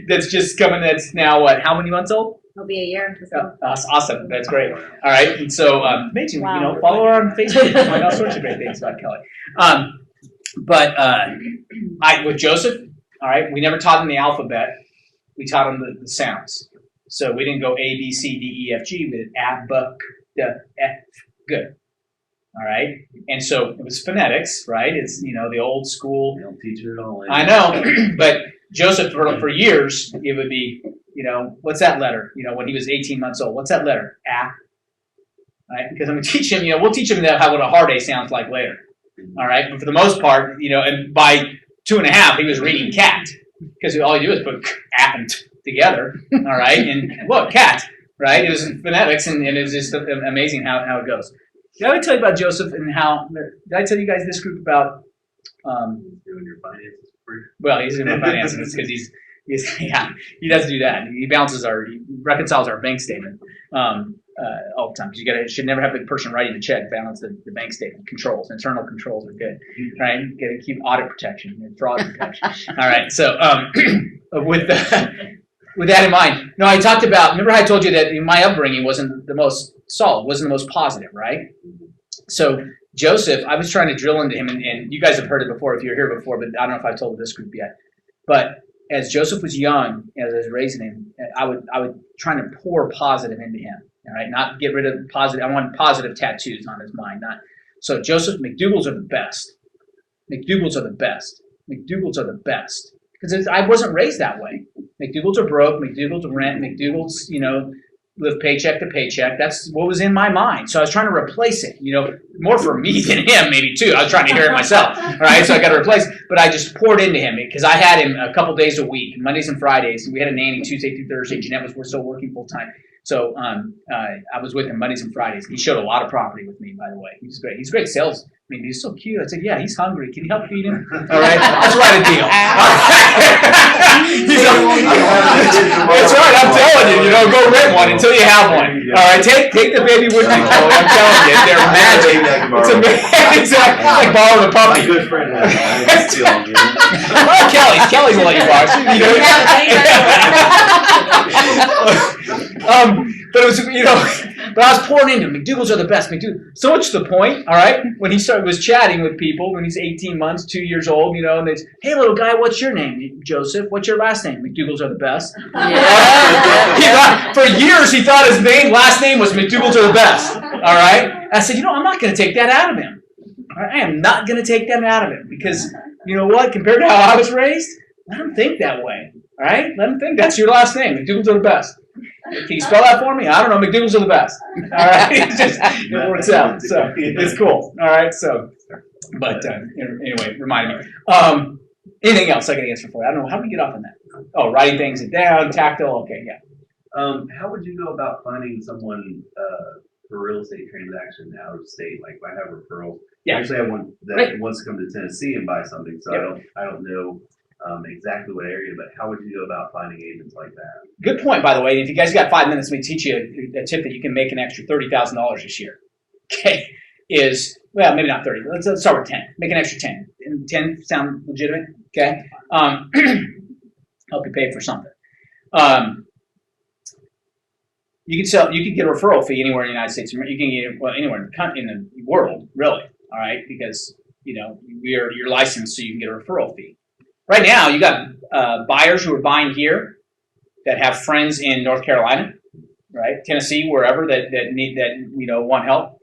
that's just coming. That's now what? How many months old? It'll be a year. That's awesome. That's great. All right. And so, amazing. Wow. Follow her on Facebook. Find all sorts of great things about Kelly. With Joseph, all right, we never taught him the alphabet. We taught him the sounds. So we didn't go A, B, C, D, E, F, G. We did A, B, D, F. Good. All right. And so it was phonetics, right? It's, the old school. They don't teach it at all. I know. But Joseph, for years, it would be, what's that letter? When he was 18 months old, what's that letter? A. Right? Because I'm going to teach him, we'll teach him what a hard A sounds like later. All right. But for the most part, and by 2.5, he was reading cat. Because all you do is put A and T together. All right. And look, cat. Right. It was phonetics, and it was just amazing how it goes. Did I tell you about Joseph and how? Did I tell you guys this group about? Doing your finances free. Well, he's doing my finances because he does do that. He reconciles our bank statement all the time. Because you should never have the person writing the check balance the bank statement. Internal controls are good, right? You got to keep audit protection and fraud protection. All right. So with that in mind, no, I talked about. Remember, I told you that my upbringing wasn't the most solid, wasn't the most positive, right? So Joseph, I was trying to drill into him, and you guys have heard it before if you're here before, but I don't know if I've told this group yet. But as Joseph was young, as I was raising him, I would try to pour positive into him. All right, not get rid of positive. I want positive tattoos on his mind. So Joseph, McDougal's are the best. McDougal's are the best. McDougal's are the best. Because I wasn't raised that way. McDougal's are broke. McDougal's rent. McDougal's, live paycheck to paycheck. That's what was in my mind. So I was trying to replace it, more for me than him, maybe too. I was trying to hear it myself. All right, so I got to replace it. But I just poured into him because I had him a couple days a week, Mondays and Fridays. We had a nanny Tuesday through Thursday. Jeanette was still working full time. So I was with him Mondays and Fridays. He showed a lot of property with me, by the way. He was great. He's great sales. I mean, he's so cute. I said, yeah, he's hungry. Can you help feed him? All right, let's write a deal. That's right. I'm telling you, go rent one until you have one. All right, take the baby with you, Chloe. I'm telling you, they're magic. It's amazing. Exactly. It's like borrowing a puppy. My good friend has it. Well, Kelly's will let you borrow. But it was, but I was pouring into him. McDougal's are the best. So much to the point, all right, when he was chatting with people when he's 18 months, 2 years old, and they say, hey, little guy, what's your name? Joseph. What's your last name? McDougal's are the best. For years, he thought his last name was McDougal's are the best, all right? I said, I'm not going to take that out of him. All right? I am not going to take that out of him because, you know what, compared to how I was raised, let him think that way, all right? Let him think that's your last name. McDougal's are the best. Can you spell that for me? I don't know. McDougal's are the best. All right, it works out. So it's cool. All right. So, but anyway, remind me. Anything else I can answer for you? I don't know. How do we get off on that? Oh, writing things down, tactile. Okay, yeah. How would you go about finding someone for real estate transaction out of state? Like if I have referrals. Yeah. Actually, I have one that wants to come to Tennessee and buy something. So I don't know exactly what area, but how would you go about finding agents like that? Good point, by the way. If you guys got 5 minutes, let me teach you a tip that you can make an extra $30,000 this year. Okay, maybe not 30. Let's start with 10. Make an extra 10. And 10 sound legitimate? Okay, help you pay for something. You could get a referral fee anywhere in the United States. You can get anywhere in the world, really. All right, because you're licensed, so you can get a referral fee. Right now, you got buyers who are buying here that have friends in North Carolina, right, Tennessee, wherever that want help.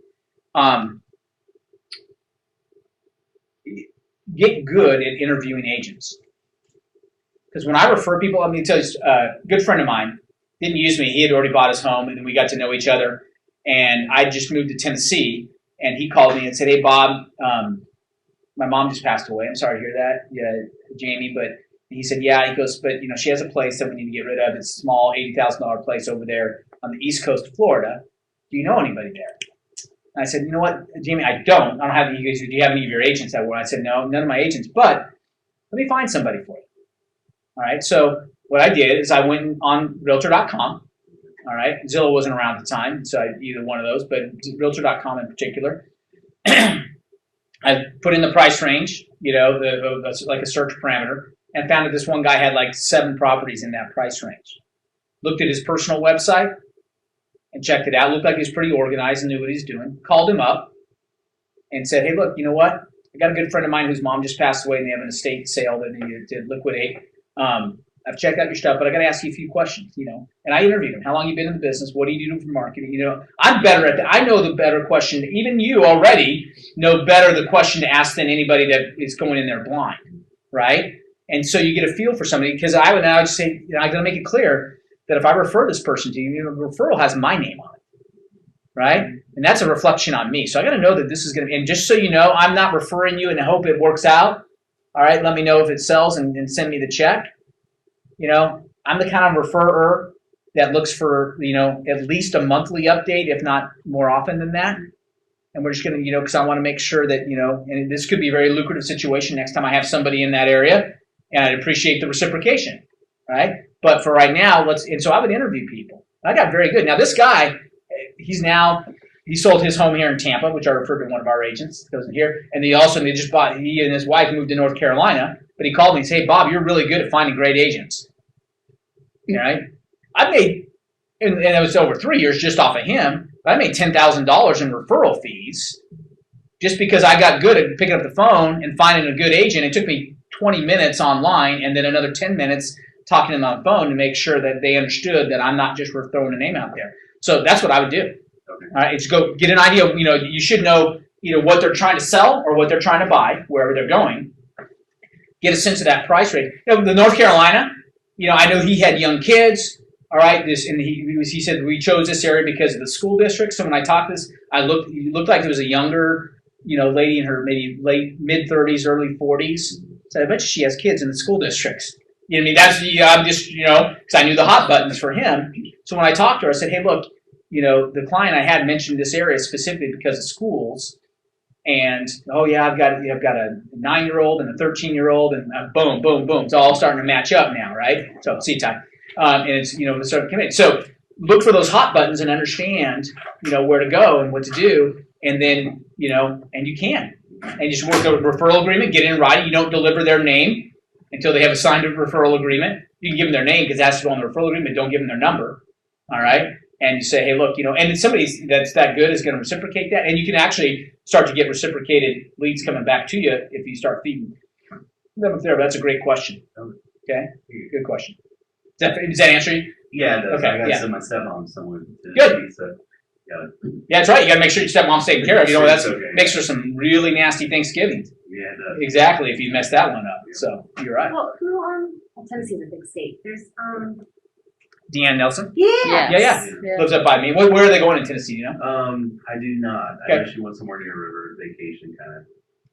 Get good at interviewing agents, because when I refer people, I'm going to tell you, a good friend of mine didn't use me. He had already bought his home, and then we got to know each other. And I just moved to Tennessee, and he called me and said, "Hey, Bob, my mom just passed away. I'm sorry to hear that, Jamie." But he said, "Yeah." He goes, "But she has a place that we need to get rid of. It's a small $80,000 place over there on the east coast of Florida. Do you know anybody there?" And I said, you know what, Jamie, I don't have any. Do you have any of your agents that work? I said, no, none of my agents, but let me find somebody for you. All right. So what I did is I went on Realtor.com. All right. Zillow wasn't around at the time, so either one of those, but Realtor.com in particular. I put in the price range, like a search parameter, and found that this one guy had like 7 properties in that price range. Looked at his personal website and checked it out. Looked like he was pretty organized and knew what he was doing. Called him up and said, hey, look, you know what? I got a good friend of mine whose mom just passed away and they have an estate sale that they needed to liquidate. I've checked out your stuff, but I got to ask you a few questions, And I interviewed him. How long you been in the business? What do you do for marketing? I'm better at that. I know the better question. Even you already know better the question to ask than anybody that is going in there blind, right? And so you get a feel for somebody, because I would now say, I got to make it clear that if I refer this person to you, the referral has my name on it, right? And that's a reflection on me. So I got to know that this is going to be, and just so you know, I'm not referring you and hope it works out. All right, let me know if it sells and send me the check. I'm the kind of referrer that looks for, at least a monthly update, if not more often than that. And we're just going to, because I want to make sure that, and this could be a very lucrative situation next time I have somebody in that area, and I'd appreciate the reciprocation, right? But for right now, and so I would interview people. I got very good. Now this guy, he sold his home here in Tampa, which I referred to one of our agents, goes in here, and he and his wife moved to North Carolina, but he called me and said, hey, Bob, you're really good at finding great agents. All right? I made, and it was over 3 years just off of him, but I made $10,000 in referral fees just because I got good at picking up the phone and finding a good agent. It took me 20 minutes online and then another 10 minutes talking to them on the phone to make sure that they understood that I'm not just throwing a name out there. So that's what I would do. Okay. All right, it's go get an idea of, you should know, what they're trying to sell or what they're trying to buy, wherever they're going. Get a sense of that price rate. The North Carolina, I know he had young kids. All right, he said we chose this area because of the school district. So when I talked this, it looked like there was a younger, lady in her maybe late mid-30s, early 40s. So I bet she has kids in the school districts. That's I'm just because I knew the hot buttons for him. So when I talked to her, I said, hey, look, the client I had mentioned this area specifically because of schools. And I've got a 9-year-old and a 13-year-old, and boom, boom, boom. It's all starting to match up now, right? So see time, and it's start committing. So look for those hot buttons and understand where to go and what to do, and then and you can, and just work a referral agreement, get in writing. You don't deliver their name until they have a signed referral agreement. You can give them their name because that's on the referral agreement. Don't give them their number. All right. And you say, hey, look, and somebody that's that good is going to reciprocate that. And you can actually start to get reciprocated leads coming back to you if you start feeding them up there. That's a great question. Okay, good question. Does that answer you? Yeah, it does. Okay, I got yeah. send my stepmom somewhere. Good. So, Yeah, that's right. You got to make sure your stepmom's taken care of. That's okay. makes for some really nasty Thanksgivings. Yeah, it does. Exactly, if you mess that one up. So you're right. Well, Tennessee's a big state. There's Deanne Nelson? yeah. Yeah. Lives up by me. Where are they going in Tennessee, I do not. Okay. I actually went somewhere near a river vacation kind of.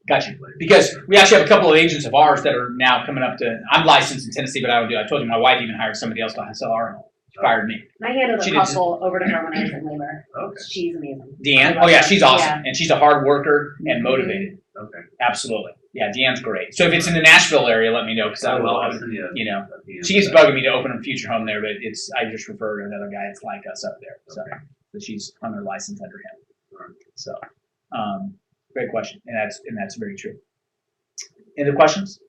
Gotcha. Because we actually have a couple of agents of ours that are now coming up to. I'm licensed in Tennessee, but I don't do. I told you my wife even hired somebody else to sell our home. She fired me. I handled She a did couple over to her when I was in labor. Okay. She's amazing. Deanne? Oh yeah, she's awesome, Yeah. and she's a hard worker and motivated. Okay. Absolutely. Yeah, Deanne's great. So if it's in the Nashville area, let me know because I will. Yeah. She keeps bugging me to open a future home there, but I just refer to another guy that's like us up there. So, so she's on her license under him. So, great question, and that's very true. Any other questions?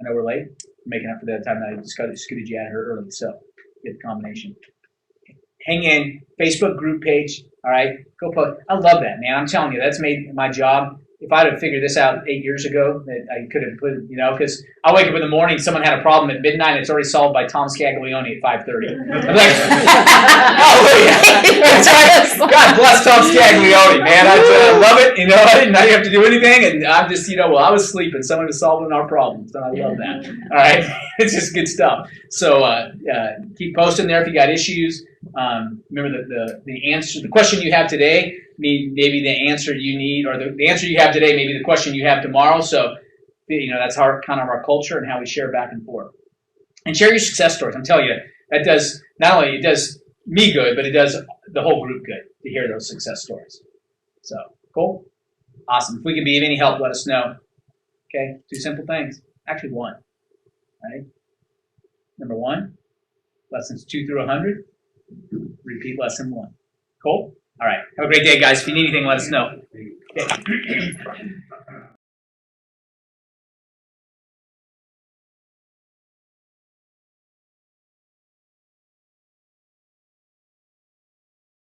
I know we're late. Making up for that time that I scooted you out here early, so get the combination. Hang in, Facebook group page. All right, go post. I love that, man. I'm telling you, that's made my job. If I'd have figured this out 8 years ago, that I could have put, because I wake up in the morning, someone had a problem at midnight, and it's already solved by Tom Scaglione at 5:30. I'm like, hallelujah. God bless Tom Scaglione, man. I love it. I didn't have to do anything, and I'm just, I was sleeping. Someone was solving our problems, and I love that. All right, it's just good stuff. So keep posting there if you got issues. Remember the answer, the question you have today, maybe the answer you need, or the answer you have today, maybe the question you have tomorrow. So, that's kind of our culture and how we share back and forth. And share your success stories. I'm telling you, that does, not only it does me good, but it does the whole group good to hear those success stories. So, cool. Awesome. If we can be of any help, let us know. Okay, 2 simple things. Actually, 1. Right? Number 1, lessons 2 through 100. Repeat lesson 1. Cool? All right. Have a great day, guys. If you need anything, let us know. Okay.